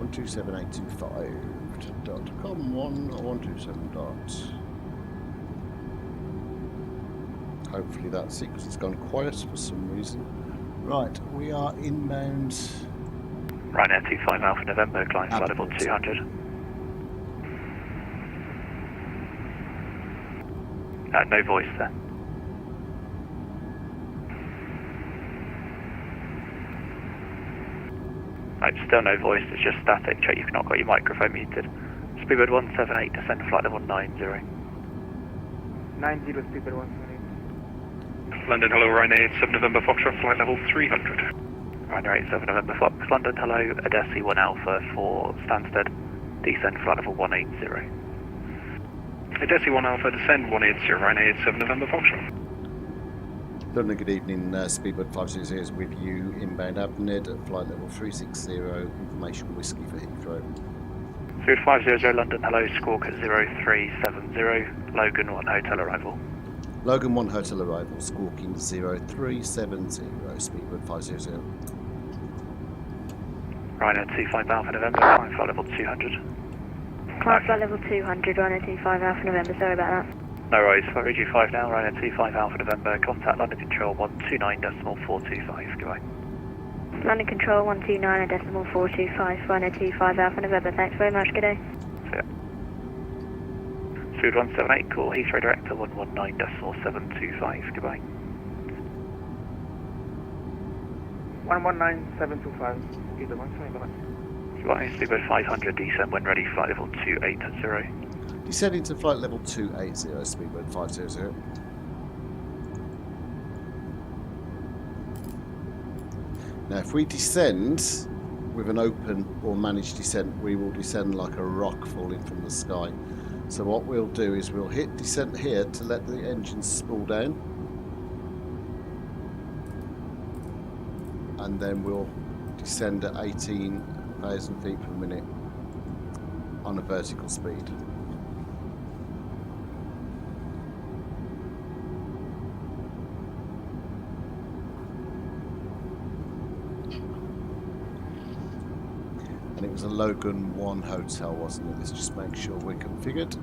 .27825.com 127 dots. Hopefully that's it, because it's gone quiet for some reason. Right, we are inbound. Right now, 25 Alpha November, climb flight level 200. No voice there. Right, still no voice, it's just static. Check you've not got your microphone muted. Speedbird 178, descend flight level 90. 90 Speedbird 178. London, hello, Ryanair 7 November Foxtrot, flight level 300. Ryanair 87 November Fox, London, hello, Adesi 1 Alpha for Stansted, descend flight level 180. Adesi 1 Alpha, descend 180, Ryanair 7 November Foxtrot. London, good evening. Speedbird 500 is with you. Inbound Abned at flight level 360. Information whiskey for Heathrow. Speedbird 500 London, hello, squawk at 0370, Logan 1 hotel arrival. Logan 1 hotel arrival, squawking 0370. Speedbird 500. Ryanair 25 Alpha November, climb flight level 200. Climb flight level 200, Ryanair 25 Alpha November, sorry about that. No worries, RG5 now, Ryanair 25 Alpha November, contact London Control 129.425, goodbye. London Control 129.425, Ryanair 25 Alpha November, thanks very much, good day. See ya. Food 178, call Heathrow Director 119.4725, goodbye. 119725, Speedbird 178. Goodbye, Speedbird 500, descend when ready, flight level 280. Descending to flight level 280, Speedbird 500. Now, if we descend with an open or managed descent, we will descend like a rock falling from the sky. So what we'll do is we'll hit descent here to let the engines spool down. And then we'll descend at 18,000 feet per minute on a vertical speed. And it was a Logan 1 hotel, wasn't it? Let's just make sure we're configured.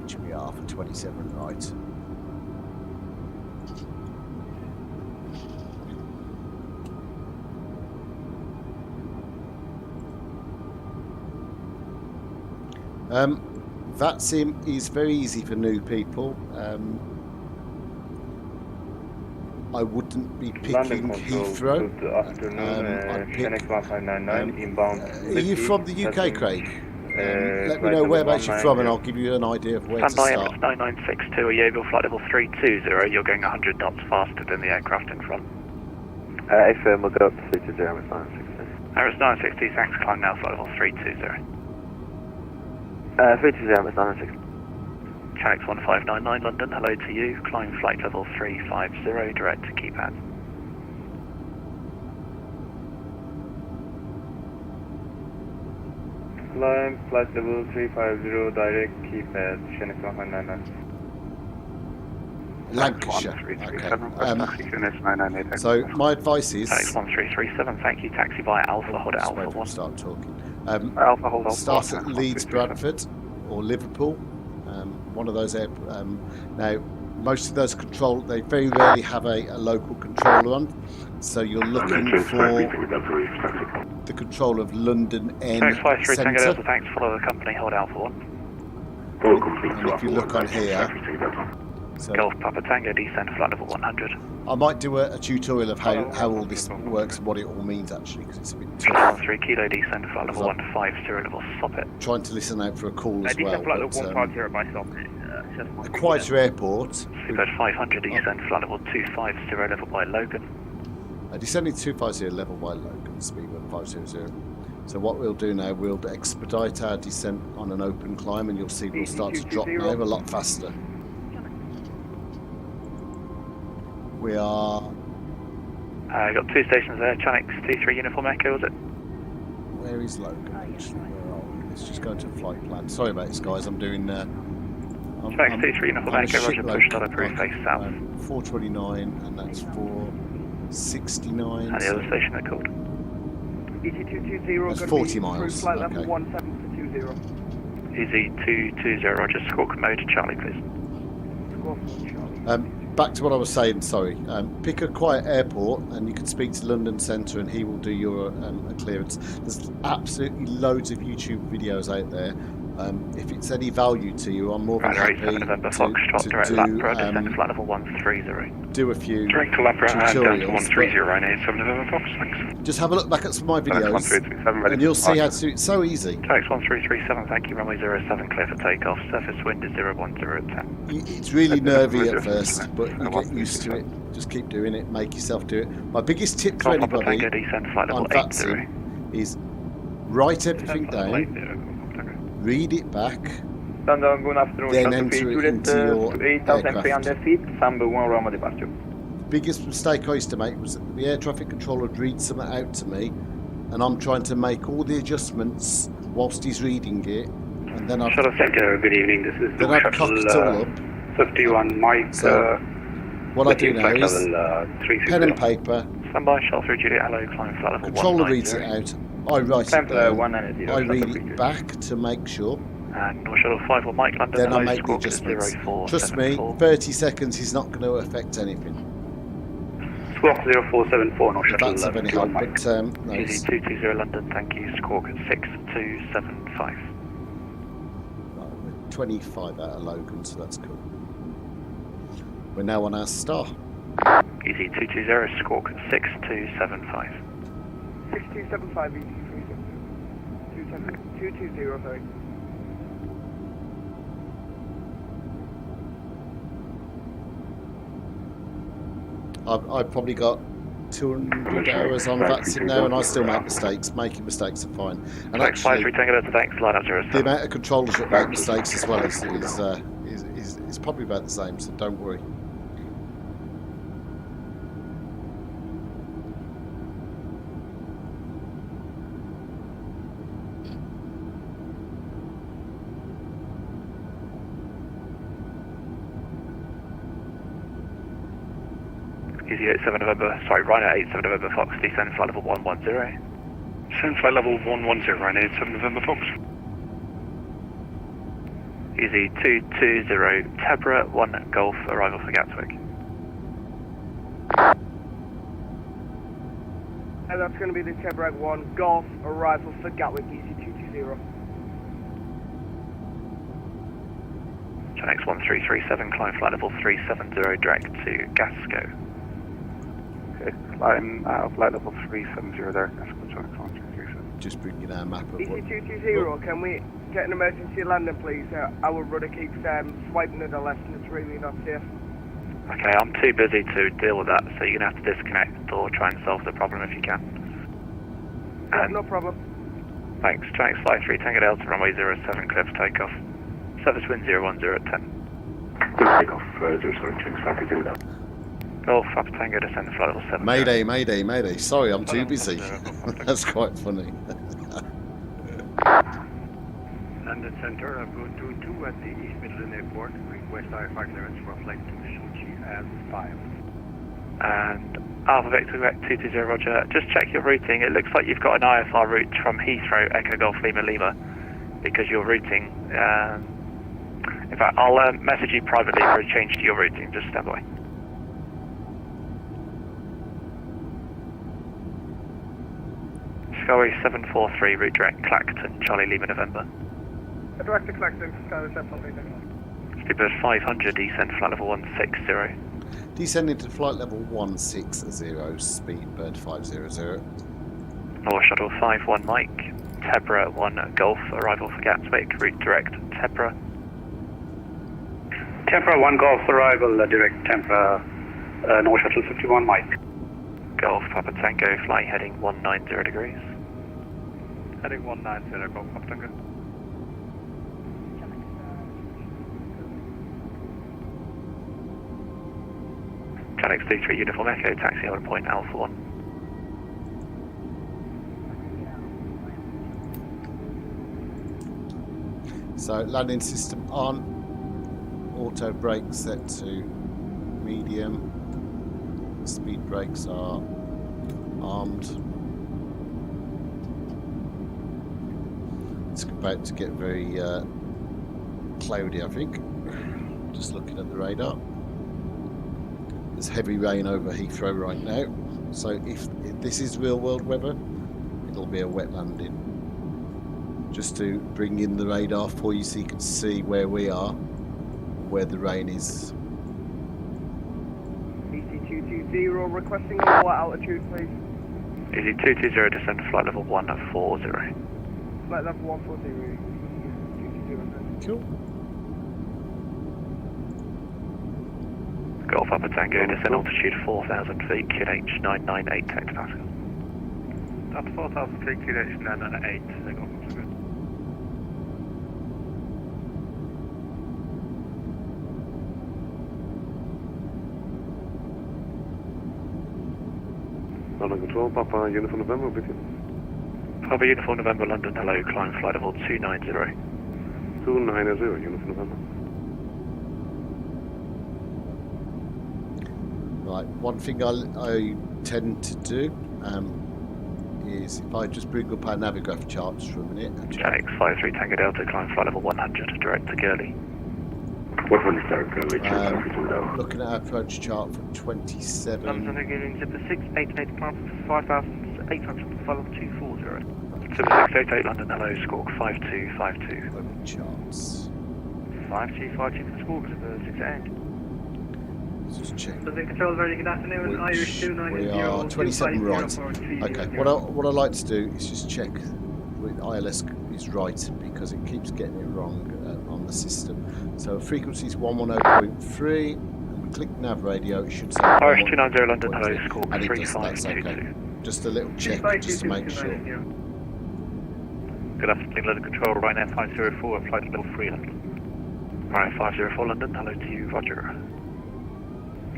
Which we are for 27 right. VATSIM is very easy for new people. I wouldn't be picking Heathrow. Good afternoon, Phoenix 1599 inbound. Are you from the UK, Craig? Let me know whereabouts you're from and I'll give you an idea of where to Standby start. MS 9962, are you able flight level 320? You're going 100 knots faster than the aircraft in front. FM, look up 320 MS 960. MS 960, thanks, climb now, flight level 320. 320 MS 960. Channel 1599 London, hello to you, climb flight level 350, direct to keypad. Climb flight level 350, direct keypad, Chinook 199. Lancashire. Okay. So my advice is. Channel 1337, thank you, taxi via Alpha, hold at Alpha 1. Start talking. Alpha, hold Start at Leeds, Bradford, or Liverpool. One of those now most of those they very rarely have a local controller on, so you're looking for the control of London N Centre. Thanks, follow the company, hold Alpha 1. And if you look on here, so Golf Papa Tango, descend flight level 100. I might do a tutorial of how all this works and what it all means actually, because it's a bit tough. 3 kilo, descend flight level 150, level Soppet. Trying to listen out for a call as well. Flight level 150 by Soppet. A quieter airport. Speedbird 500, descend flight level 250, level by Logan. Descending 250, level by Logan, Speedbird 500. So what we'll do now, we'll expedite our descent on an open climb, and you'll see we'll start to drop now a lot faster. We are. Got 2 stations there. Chanix 23 Uniform Echo, was it? Where is Logan? Actually, where are we? Let's just go to flight plan. Sorry about this, guys. I'm doing. Chanix 23 Uniform Echo, Roger. Push dot approved. Face south. 429, and that's 469. And the other station they called. EG220. That's 40 miles. Flight level Okay. 1720. EZ220, Roger. Squawk mode Charlie, please. Back to what I was saying, sorry. Pick a quiet airport and you can speak to London Centre and he will do your clearance. There's absolutely loads of YouTube videos out there If it's any value to you, I'm more than happy to do a few tutorials. Just have a look back at some of my videos and you'll see how to do it. It's so easy. Tax 1337, thank you, runway 07 clear for takeoff, surface wind is 010 at 10. It's really nervy at first, but you get used to it. Just keep doing it, make yourself do it. My biggest tip to anybody on VATSIM is write everything down, read it back, then enter it into your aircraft. The biggest mistake I used to make was that the air traffic controller would read something out to me and I'm trying to make all the adjustments whilst he's reading it, and then I'd Shuttle Sector, good evening, this is then I'd cock it all up. 51 Mike. So what I do now is pen and paper, Standby, Shuttle 3 Juliet, hello, climb flight level 190. controller reads it out, I write it down, I read it back to make sure, And North Shuttle 51 Mike, London, then I hello, make the squawk adjustments. 0474. Trust me, 30 seconds is not going to affect anything. Squawk 0474, North If Shuttle that's of any help, but no, Easy it's 220 London, thank you, squawk 6275. 25 out of Logan, so that's cool. We're now on our star. Easy 220, squawk 6275. 6275, easy 220, sorry. I've probably got 200 hours on VATSIM now, and I still make mistakes. Making mistakes are fine. And actually, the amount of controllers that make mistakes as well is probably about the same, so don't worry. Easy 87 November, sorry, Rhino 87 November Fox, descend flight level 110. Descend flight level 110, Rhino 87 November Fox. Easy 220, Tebra 1 Golf, arrival for Gatwick. And that's going to be the Tebra 1 Golf, arrival for Gatwick, easy 220. Channel 1337, climb flight level 370, direct to Gasco. Climb flight level 370 there, Gasco, Channel 1337. Just bringing our map of Easy what... 220, can we get an emergency landing, please? Our rudder keeps swiping to the left and it's really not safe. Okay, I'm too busy to deal with that, so you're going to have to disconnect or try and solve the problem if you can. No problem. Thanks. Channel Flight 3 Tango Delta, runway 07, clear for takeoff. Surface wind 010 at 10. Takeoff, 07, checks back again now. Golf, Papa Tango, descend flight level 7. Mayday, mayday, mayday. Sorry, I'm too busy. That's quite funny. London Center, route 22 at the East Midland Airport. Request IFR clearance for flight to Sochi and 5. And Alpha Victor 220, roger. Just check your routing. It looks like you've got an IFR route from Heathrow, Echo Golf Lima Lima, because your routing... in fact, I'll message you privately for a change to your routing. Just stand by. Skyway 743, route direct Clacton, Charlie Lima November. Direct to Clacton, Skyway 743. Stupid 500, descend flight level 160. Descending to flight level 160, speed bird 500. North Shuttle 51 Mike, Tebra 1 Golf, arrival for Gatwick, route direct Tebra. Tempra 1 Golf, arrival direct Tempra, North Shuttle 51 Mike. Golf, Papa Tango, flying heading 190 degrees. Heading 190, Golf, Papa Tango. Channel X23 Uniform Echo, taxi over point Alpha 1. So landing system on, auto brake set to medium, speed brakes are armed. It's about to get very cloudy, I think. Just looking at the radar. There's heavy rain over Heathrow right now, so if this is real world weather, it'll be a wet landing. just to bring in the radar for you so you can see where we are, where the rain is. EC220 requesting a lower altitude, please. EC220 descend to flight level 140. Flight level 140. Cool. Golf Upper Tango, descend altitude 4,000 feet, QNH 998 hectopascal. That's 4,000 feet, QNH 998, Takeoff. London Control, Papa Uniform November with you. Papa Uniform November London, hello, climb flight level 290. 290, Uniform November. Right, one thing I tend to do is if I just bring up our Navigraph charts for a minute. Janex 53 Tango Delta, climb flight level 100, direct to Gurley. What one is direct Gurley? Looking at our approach chart for 27. London again, Zipper 688, climb for 5,800, flight level 240. Zipper 688 London, hello, squawk 5252. Open charts. 5252 for squawk, Zipper 688. Let's just check. London Control, very good afternoon. Irish 290. We are 27 right. Okay, what I like to do is just check with ILS is right because it keeps getting it wrong on the system. So frequency is 110.3 and we click nav radio, it should say Irish 290 London, hello, squawk and it does, that's 3522. okay. Just a little check just to make sure. Good afternoon, London Control, Ryanair 504, flight level 300. Ryanair 504 London, hello to you, Roger.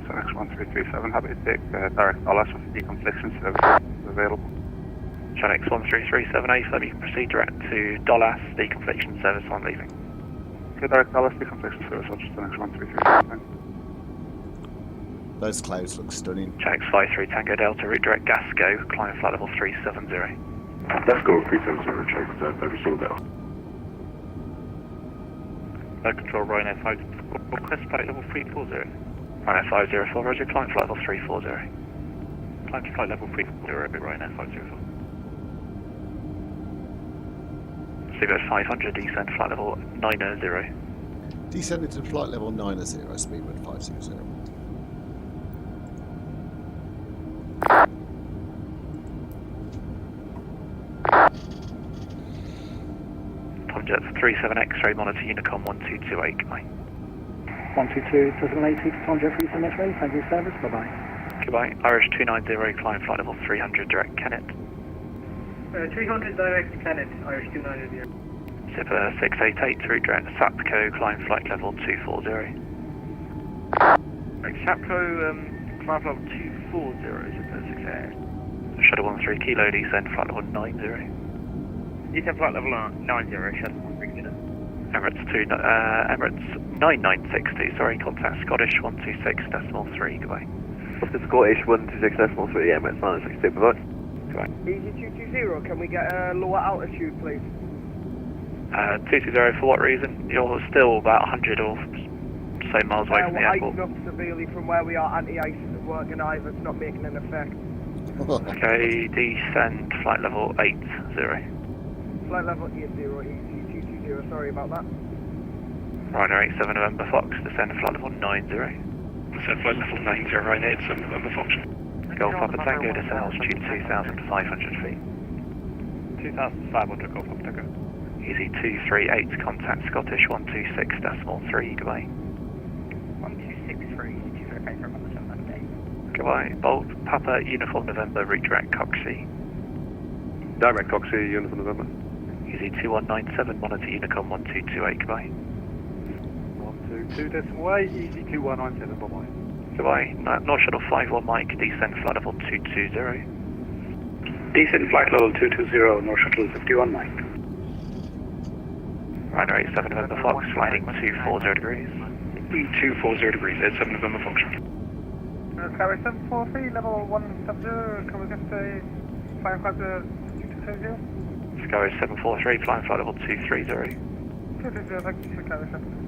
X1337, happy to take direct LS with deconfliction service available. Channel X1337A, so you can proceed direct to DOLAS, deconfliction service on leaving. Okay, direct LS deconfliction service, I'll just do X1337. Those clouds look stunning. Channel X53 Tango Delta, route direct Gasco, climb flight level 370. Let's go 370, check everything down. Low control, Ryanair 5, request flight level 340. Ryanair 504, Roger, climb flight level 340. Climb to flight level 340, Ryanair 504. Speedbird 500, descend flight level 90. Descending to flight level 90, speedbird 500. Tom Jet 37 X-ray, monitor Unicom 1228, goodbye. 122, 780 to Tom Jet 37 X-ray, thank you service, bye bye. Goodbye. Irish 290, climb flight level 300, direct Kennet. 300 direct Kennet, Irish 290. Zipper 688, route direct Sapco, climb flight level 240. Sapco, climb flight level 240, Zipper 688. Shadow 13 kilo, descend flight level 90. Descend flight level 90, Shadow 13 kilo. Emirates 9960, sorry, contact Scottish 126.3, goodbye. What's the Scottish 126.3, Emirates 962, bye-bye. Goodbye. EC220, can we get a lower altitude, please? 220, for what reason? You're still about 100 or so miles away from the airport. We're heightened up severely from where we are, anti-ice isn't working either, it's not making an effect. Okay, descend flight level 80. Flight level 80, EC220, sorry about that. Ryanair 87 November Fox, descend flight level 90. Descend flight level 90, Ryanair 87 November Fox. Golf Papa Tango, descend altitude 2,500 feet. 2,500, Golf Papa Tango. Easy 238, contact Scottish 126.3, goodbye. 1263, EC238 from Papa 798. Goodbye. Bolt Papa Uniform November, route direct Coxie. Direct Coxie, Uniform November. Easy 2197, monitor Unicom 1228, goodbye. 122.8, easy 2197, bye-bye. Goodbye. North Shuttle 51 Mike, descend flight level 220. Descend flight level 220, North Shuttle 51 Mike. Ryanair 87 November Fox, sliding 240 degrees. 240 degrees, 87 November Fox. Skyway 743, level 170, can we get a flying flight to 220? Skyway 743, flying flight level 230. 230, thank you, Skyway 7.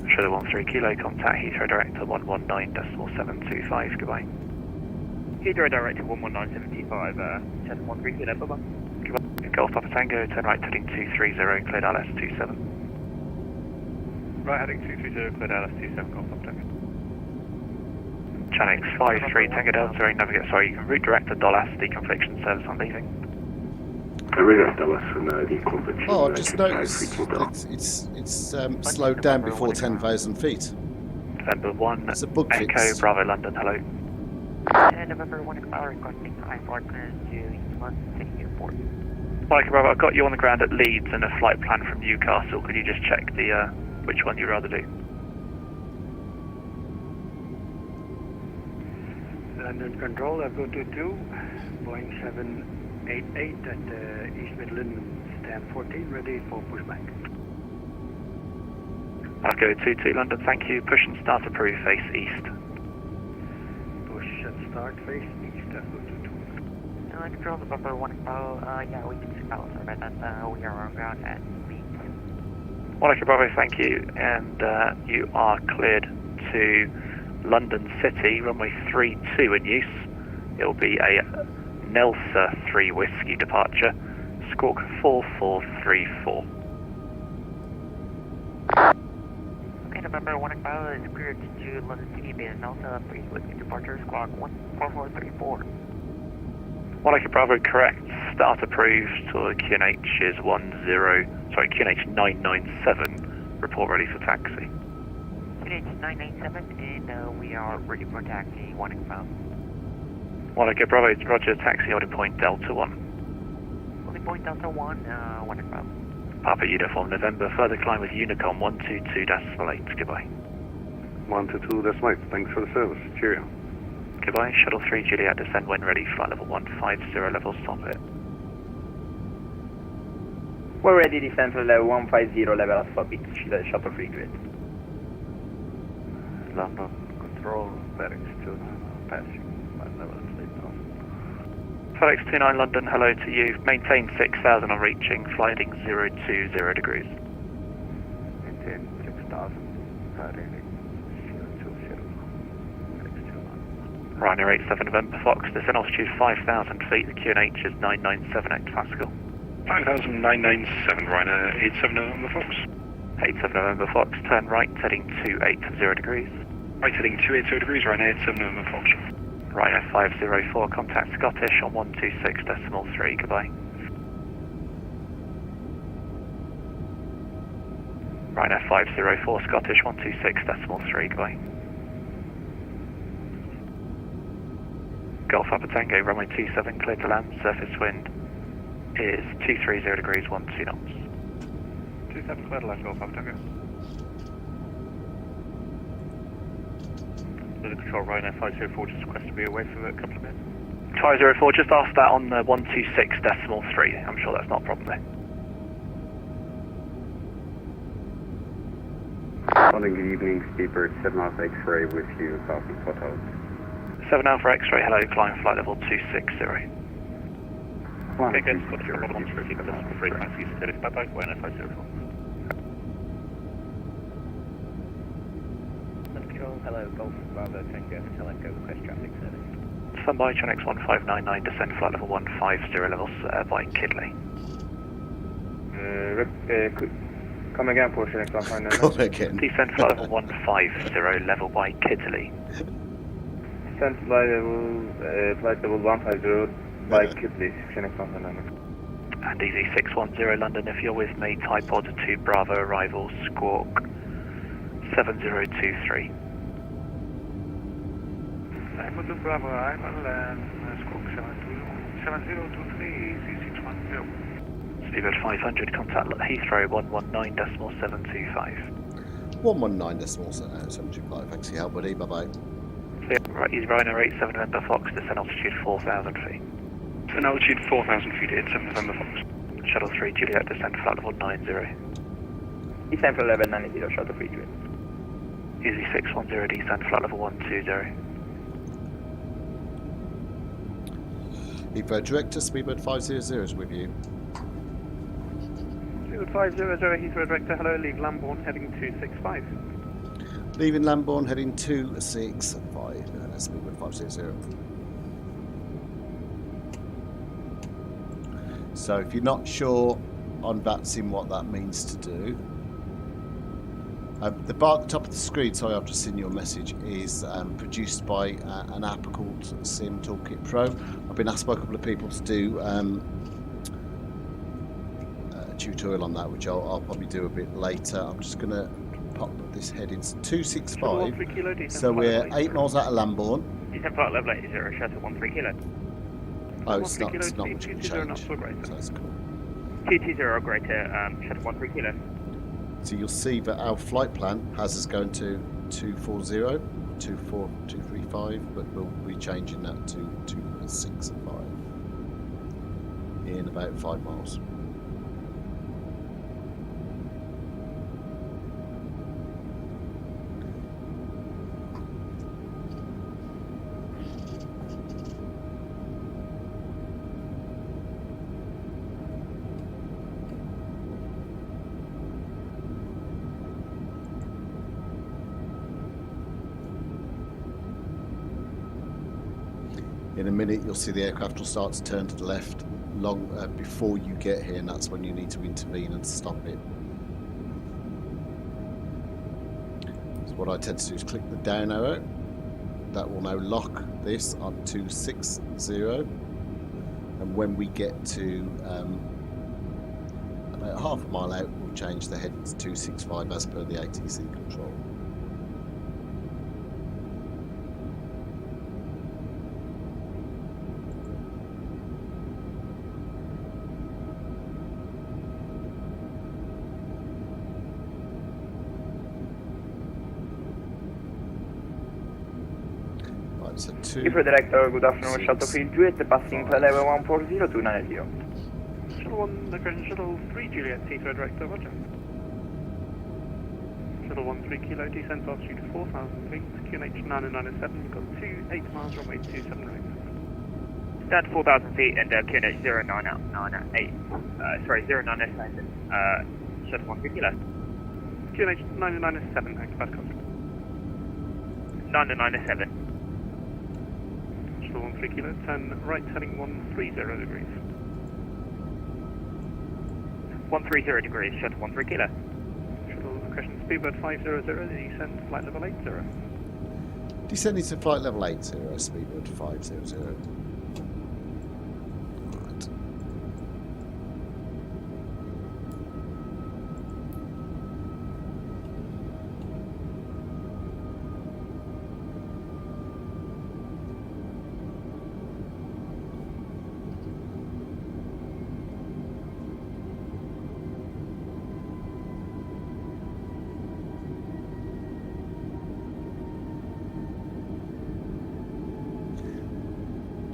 Shadow 13 kilo, contact Heathrow Director 119.725, goodbye. Heathrow Director 119.725, 1013 kilo, bye-bye. Goodbye. Golf Papa Tango, turn right heading 230, cleared LS 27. Right heading 230, cleared LS 27, Golf Papa Tango. Channel 53 Tango Delta, navigate, sorry, you can route direct to Dallas, deconfliction service on leaving. Oh, I've just noticed it's slowed down before 10,000 feet. November 1, It's a bug Echo, fix. Bravo London, hello. November 1 Echo, requesting I-4 clearance to East London City Airport. Mike, Bravo, I've got you on the ground at Leeds and a flight plan from Newcastle. Could you just check the which one you'd rather do? London Control, I've got 22, Boeing 788 at East Midland, stand 14, ready for pushback. I'll go 22 London, thank you. Push and start approved, face east. Push and start, face east, I've got 22. London Control, November 1 Echo, yeah, we can spell it, sorry about that, we are on ground at Leeds. Monica Bravo, thank you. And you are cleared to London City, runway 32 in use. It will be a Nelsa 3 Whiskey departure, squawk 4434. Okay, November 1 Echo is cleared to London City via Nelsa 3 Whiskey departure, squawk 14434. Monica Bravo, correct. Start approved. Or QNH is QNH 997. Report ready for taxi. QNH 997, and we are ready for taxi, 1 Echo. Monica Bravo, roger, taxi holding point Delta 1. Holding point Delta 1, 1 Echo. Papa Uniform November, further climb with Unicom 122.8, goodbye. 122.8, thanks for the service, cheerio. Goodbye, Shuttle 3 Juliet, descend when ready, flight level 150, level stop it. We're ready, descend for level 150, level stop it, Shuttle 3 Juliet. London Control, FedEx 29, passing, flight level sleep now. FedEx 29 London, hello to you. Maintain 6,000 on reaching, flighting 020 degrees. Maintain 6,000, heading 020, FedEx 29. Ryanair 87 November Fox, descend altitude 5,000 feet, the QNH is 997 hectopascal. 5,997, Ryanair 87 November Fox. 87 November Fox, turn right, heading 280 degrees. Right heading 280 degrees, Ryanair 87 November Fox. Ryanair 504, contact Scottish on 126.3, goodbye. Ryanair 504, Scottish 126.3, goodbye. Golf Papa Tango, runway 27, clear to land, surface wind is 230 degrees, 12 knots. 27 clear to land, Golf Papa Tango. The control Ryanair 504 just request to be away for a couple of minutes. 504, just ask that on the 126.3, I'm sure that's not a problem there. Morning, good evening, Skipper 7 Alpha X-ray with you, copy, photo. 7 Alpha X-ray, hello, climb flight level 260. Okay, good, Scottish Airport 130, decimal 3, taxi, bye-bye, Ryanair 504. Hello, Golf Bravo Tango, Teleco, request traffic service. Stand by, Channel X1599, descend flight level 150, levels by Kidley. Come again, Porsche X1599. Come again. Descend flight level 150, level by Kidley. Descend flight level 150 by Kidley, X1599. And easy 610 London, if you're with me, Type Pod 2 Bravo, arrival, squawk 7023. Type 2 Bravo, arrival, squawk 7023, C610. Speedbird 500, contact Heathrow 119.725. 119.725, thanks for your help, buddy, bye-bye. Right, easy Ryanair 87 November Fox, descend altitude 4,000 feet. Descend altitude 4,000 feet, 87 November Fox. Shuttle 3 Juliet, descend flight level 90. Descend for level 90, Shuttle 3 Juliet. Easy 610, descend flight level 120. Heathrow Director, Speedbird 500 is with you. Speedbird 500, Heathrow Director, hello, leave Lambourne, heading 265. Leaving Lambourne, heading 265, Speedbird 500. So if you're not sure on VATSIM what that means to do, the bar at the top of the screen, sorry I've just seen your message, is produced by an app called Sim Toolkit Pro. I've been asked by a couple of people to do a tutorial on that, which I'll probably do a bit later. I'm just going to pop this head into 265. So we're 8 miles out of Lambourne. Descent flight level 80, shuttle 13 kilo. Oh, it's not much of a change. So that's cool. 220 greater, shuttle 13 kilo. So you'll see that our flight plan has us going to 240, 235, but we'll be changing that to 265 in about 5 miles. In a minute, you'll see the aircraft will start to turn to the left long before you get here, and that's when you need to intervene and stop it. So what I tend to do is click the down arrow. That will now lock this on 260, and when we get to about half a mile out, we'll change the heading to 265 as per the ATC control. Heathrow Director, good afternoon, Shuttle 3 Juliet, passing flight level 140 to 90. Shuttle 1, location Shuttle 3 Juliet, Heathrow Director, roger. Shuttle 13 Kilo, descent altitude 4,000 feet, QNH 997, you've got 8 miles runway 27 right. Stand 4,000 feet and QNH 0998, sorry, 0997, Shuttle 13 Kilo. QNH 997, thanks, bad contact. 997. 13 Kilo, turn right heading 130 degrees. 130 degrees, shuttle 13 Kilo. Shuttle location speedbird 500, descend flight level 80. Descending to flight level 80, speedbird 500. Right.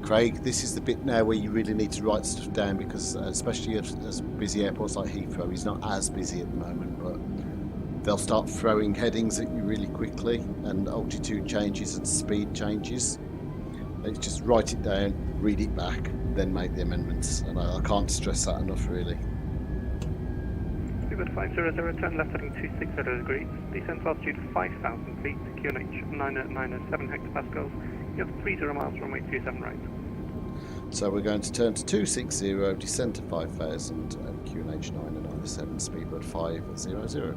Craig, this is the bit now where you really need to write stuff down, because especially as busy airports like Heathrow, he's not as busy at the moment, but they'll start throwing headings at you really quickly, and altitude changes and speed changes. It's just write it down, read it back, then make the amendments, and I can't stress that enough really. Speedbird 500, turn left heading 260 degrees, descent altitude 5,000 feet, QNH 997 hectopascals, you have 30 miles runway 27 right. So we're going to turn to 260, descend to 5,000, QNH 997, speedbird 500.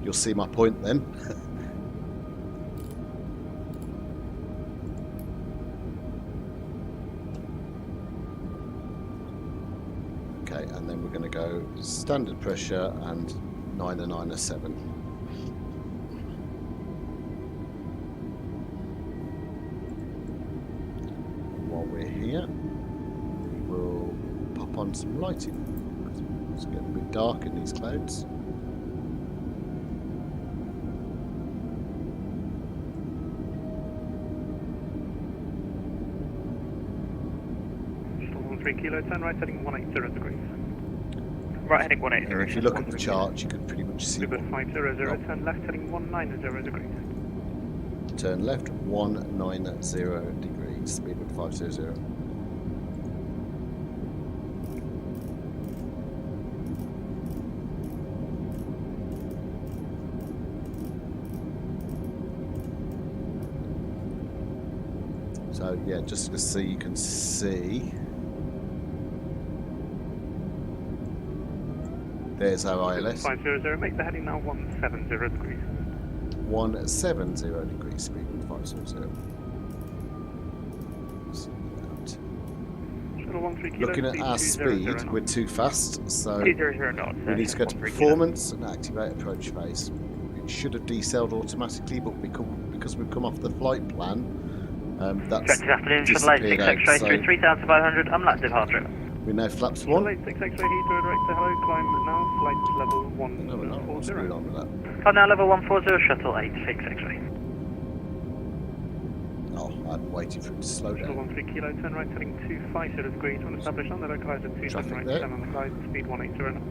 You'll see my point then. Okay, and then we're going to go standard pressure and 997. Here we will pop on some lighting because it's getting a bit dark in these clouds. Shuttle 13 Kilo, turn right heading 180 degrees. Right heading 180. And if you look at the chart, you can pretty much see. Speedbird 500, turn left heading 190 degrees. Turn left 190 degrees, speedbird 500. So So yeah, just so you can see. There's our ILS. 500, make the heading now 170 degrees. 170 degrees, speed with 500. Looking at our speed, we're too fast, so we need to go to performance and activate approach phase. It should have decelled automatically, but because we've come off the flight plan, that's disappeared out. So 3500, unlocked departure. we know flaps 1. 6 X-ray Heathrow director, hello, climb now, flight level 140. No, we're not. What's going on with that? Climb now level 140, shuttle 86 X-ray. Oh, I'm waiting for it to slow down. Shuttle 13 kilo, turn right, heading 250 degrees, when established on the localizer 27 right, 7 on the glide, speed 180 knots.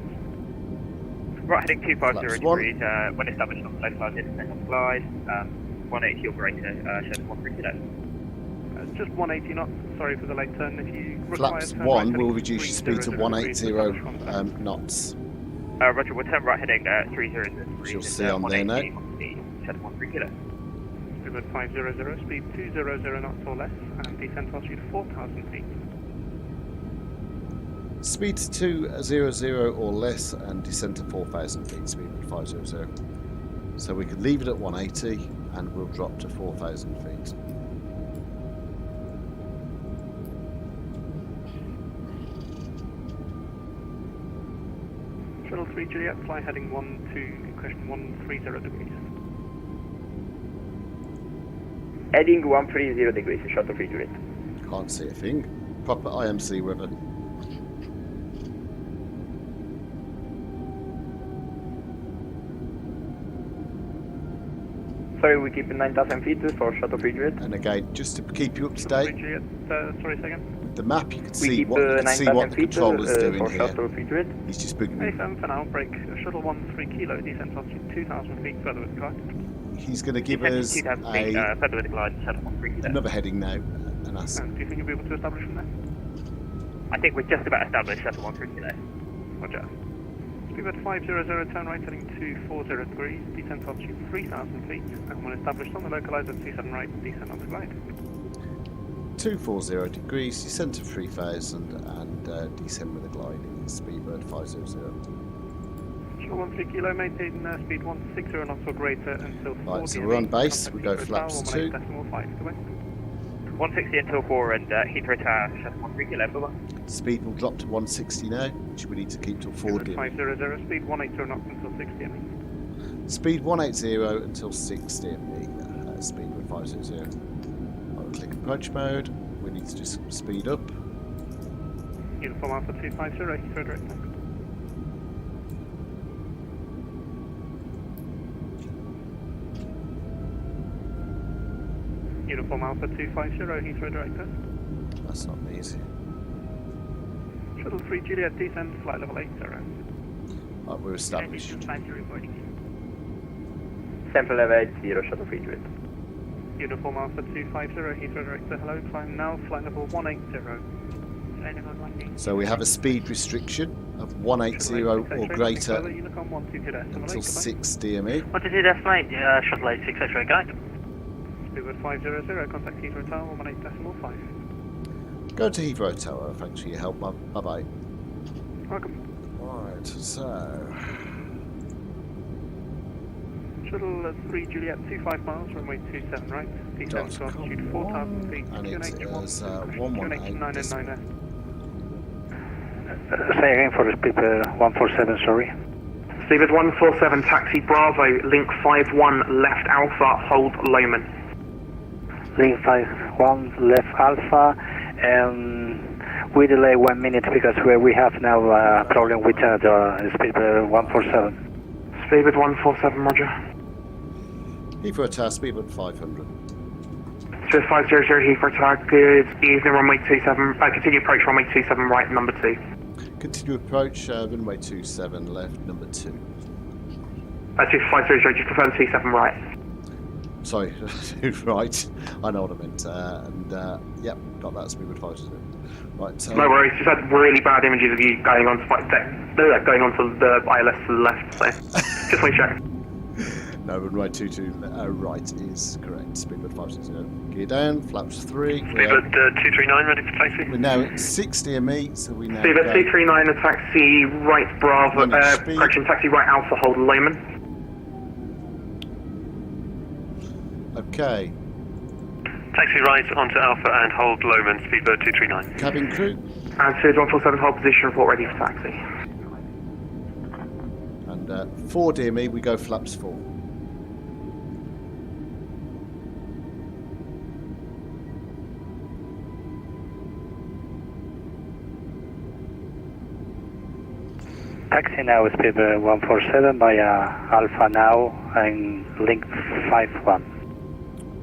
Right, heading 250 Flaps degrees, when established on the localizer, descend on the glide, 180 operator, shuttle 13 kilo. Just 180 knots, sorry for the late turn. If you require Flaps turn 1 right, will reduce your speed to 180 knots. Roger, we'll turn right heading 300 Which you'll see on there now. Shuttle 13 kilo. Speed 500, speed 200 knots or less, and descent altitude 4,000 feet. Speed to 200 or less and descend to 4,000 feet, speed with 500. So we could leave it at 180 and we'll drop to 4,000 feet. Shuttle 3 Juliet, fly heading 130 degrees. Heading 130 degrees, shuttle 3 Juliet. Can't see a thing. Proper IMC weather. Sorry, we keep 9,000 feet for shuttle 3 Juliet. And again, just to keep you up to date, sorry, second. with the map you can see what the controller's doing here. He's just booking me. A7 for now, break. Shuttle 13 kilo, descent altitude 2,000 feet further with the glide. He's going to give us another heading now and ask. Do you think you'll be able to establish from there? I think we're just about established shuttle 13 kilo. Roger. Speed 500, turn right heading 240 degrees, descent altitude 3,000 feet, and when established on the localizer 27 right, descent on the glide. 240 degrees, descend to 3,000 and descend with a glide in Speedbird 500. Shuttle 13 kilo, maintain speed 160 knots or greater until 40. Right, so we're on base, we go flaps 2. 160 until 4 and Heathrow Tower, shuttle 13 kilo, bye-bye. Speed will drop to 160 now, which we need to keep till 4 dim. 500, speed 180 knots until 60 ME. Speed 180 until 60 ME, speed with 500. I'll click approach mode, we need to just speed up. Uniform Alpha 250, Heathrow director. Uniform Alpha 250, Heathrow director. That's not easy. Shuttle 3 Juliet, descend, flight level 80. Right, we're established. Central level 80, shuttle 3 Juliet. Uniform Alpha 250, Heathrow director, hello, climb now, flight level 180. So we have a speed restriction of 180 or greater until 6 DME. What did you estimate? Shuttle 86 X-ray guide. Speedbird 500, contact Heathrow Tower 18.5. Go to Heathrow Tower, thanks for your help, bye bye. Welcome. Right, so. Shuttle 3 Juliet, 25 miles, runway 27 right, descent to altitude 4,000 feet, and it is 118. Say again for the speed 147, sorry. Speedbird 147, taxi Bravo, link 51, left Alpha, hold Lehman. Link 51, left Alpha, we delay 1 minute because we have now a problem with the speed 147. Speedbird 147, roger. Heathrow Tower, Speedbird 500. So 500, Heathrow Tower, good evening, runway 27, continue approach runway 27 right, number 2. Continue approach, runway 27 left, number 2. 500, just confirm 27 right. Sorry, right, I know what I meant, yep, got that, Speedbird 500. Right, no worries, just had really bad images of you going on to the ILS to the left, so just want to check. No, runway 22 right is correct. Speedbird 560. Gear down, flaps 3. Speedbird 239 ready for taxi. We're now at 60 a me, so we now Speedbird go... 239, a taxi right Bravo, correction, taxi right Alpha, hold Lehman. Okay. Taxi right onto Alpha and hold Lowman, Speedbird 239. Cabin crew. And Speed 147, hold position, report ready for taxi. And 4 dear me, we go flaps 4. Taxi now is Speedbird 147 via Alpha now and link 51.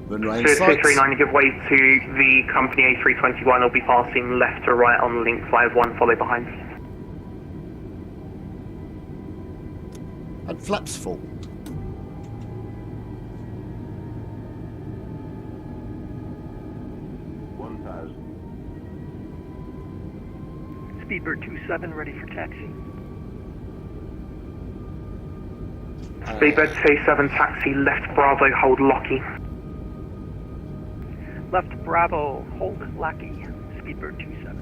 Runway Speedbird 239, you give way to the company A321, will be passing left to right on link 51, follow behind. And flaps 4. Speedbird 27 ready for taxi. Speedbird 27, taxi left Bravo, hold Locky. Left Bravo, hold Lucky. Speedbird 27.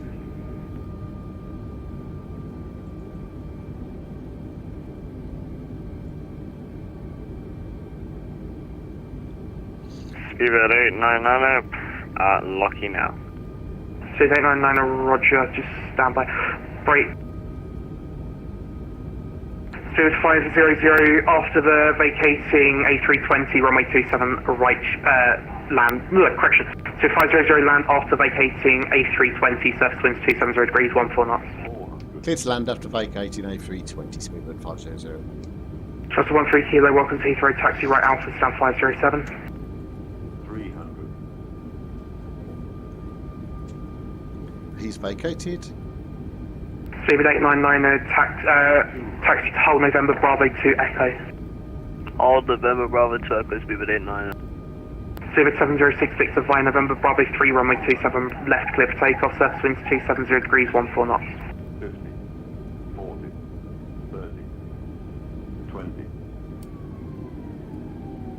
Speedbird 899, Locky now. Speedbird 899, roger, just stand by. Break. Speedbird 500, after the vacating A320, runway 27 right, land, correction. Speedbird 500, land after vacating A320, surface winds 270 degrees, 14 knots. Clear to land after vacating A320, Speedbird 500. Shuttle 13 Kilo, welcome to Heathrow, taxi right Alpha, stand 507. 300. He's vacated. Speedbird 899, taxi to hold November Bravo to Echo. Hold November Bravo to Echo, Speedbird 899. Speedbird 706 Victor via November Bravo 3, runway 27 left, clear for takeoff, surface winds 270 degrees, 14 knots. 50, 40, 30, 20.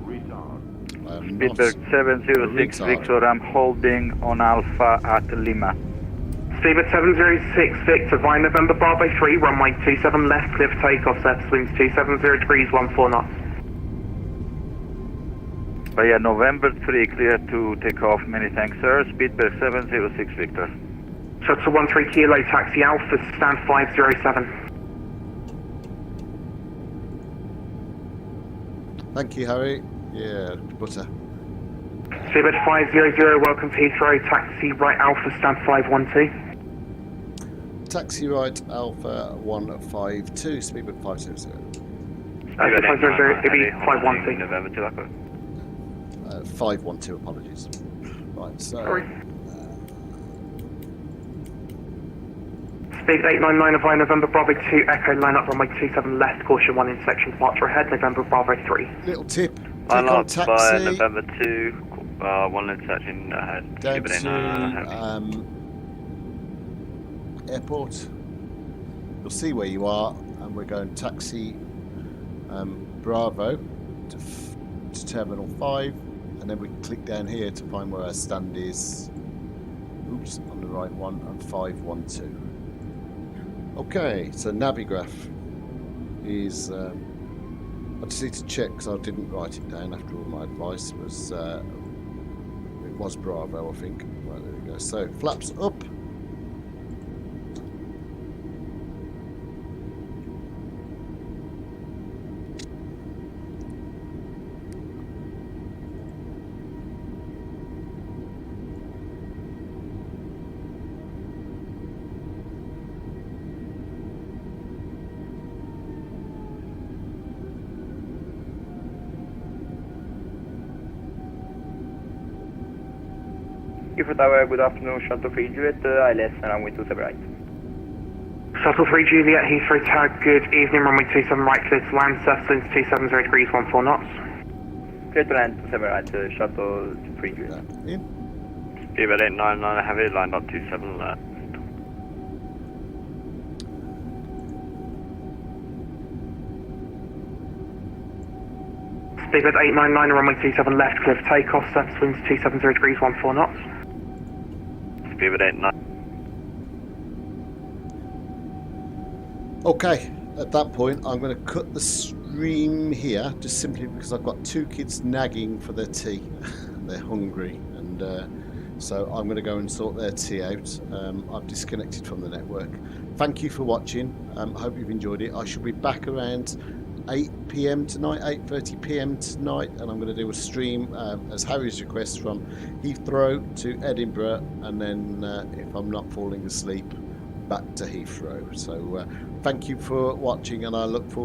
Retard. Speedbird 706 Victor, I'm holding on Alpha at Lima. Speedbird 706 Victor via November Bravo 3, runway 27 left, clear for takeoff, surface winds 270 degrees, 14 knots. Via November 3, clear to take off, many thanks sir. Speedbird 706 Victor. Shuttle 13 Kilo, taxi Alpha, stand 507. Thank you, Harry. Yeah, butter. Speedbird 500, welcome to Heathrow, taxi right Alpha, stand 512. Taxi right Alpha 152, Speedbird 500. 500, it'd be 512. November 2 Echo. 512, apologies. Right, so... Sorry. Speed 899 via November Bravo 2, Echo, line up runway 27 left, caution 1 intersection, departure ahead, November Bravo 3. Little tip. Line up taxi. by November 2, 1 intersection ahead. Down Speedbird 899 to airport. You'll see where you are, and we're going taxi Bravo to Terminal 5, and then we click down here to find where our stand is. Oops, on the right one, and 512. Okay, so Navigraph is... I just need to check because I didn't write it down after all my advice was... it was Bravo, I think. Right, there we go. So, flaps up. Heathrow Tower, good afternoon, Shuttle 3 Juliet, ILS, runway 27 right. Shuttle 3 Juliet, Heathrow Tower, good evening, runway 27 right, clear to land, surface winds 270 degrees, 14 knots. Clear to land, 27 right, Shuttle 3 Juliet. Speedbird 899 heavy, lined up 27 left. Speedbird 899, runway 27 left, clear for takeoff, surface winds 270 degrees, 14 knots. Speedbird 89. Okay, at that point I'm going to cut the stream here, just simply because I've got two kids nagging for their tea. They're hungry, and so I'm going to go and sort their tea out. I've disconnected from the network. Thank you for watching. I hope you've enjoyed it. I shall be back around 8 p.m. tonight, 8:30 p.m. tonight, and I'm going to do a stream as Harry's request from Heathrow to Edinburgh, and then if I'm not falling asleep, back to Heathrow. So thank you for watching, and I look forward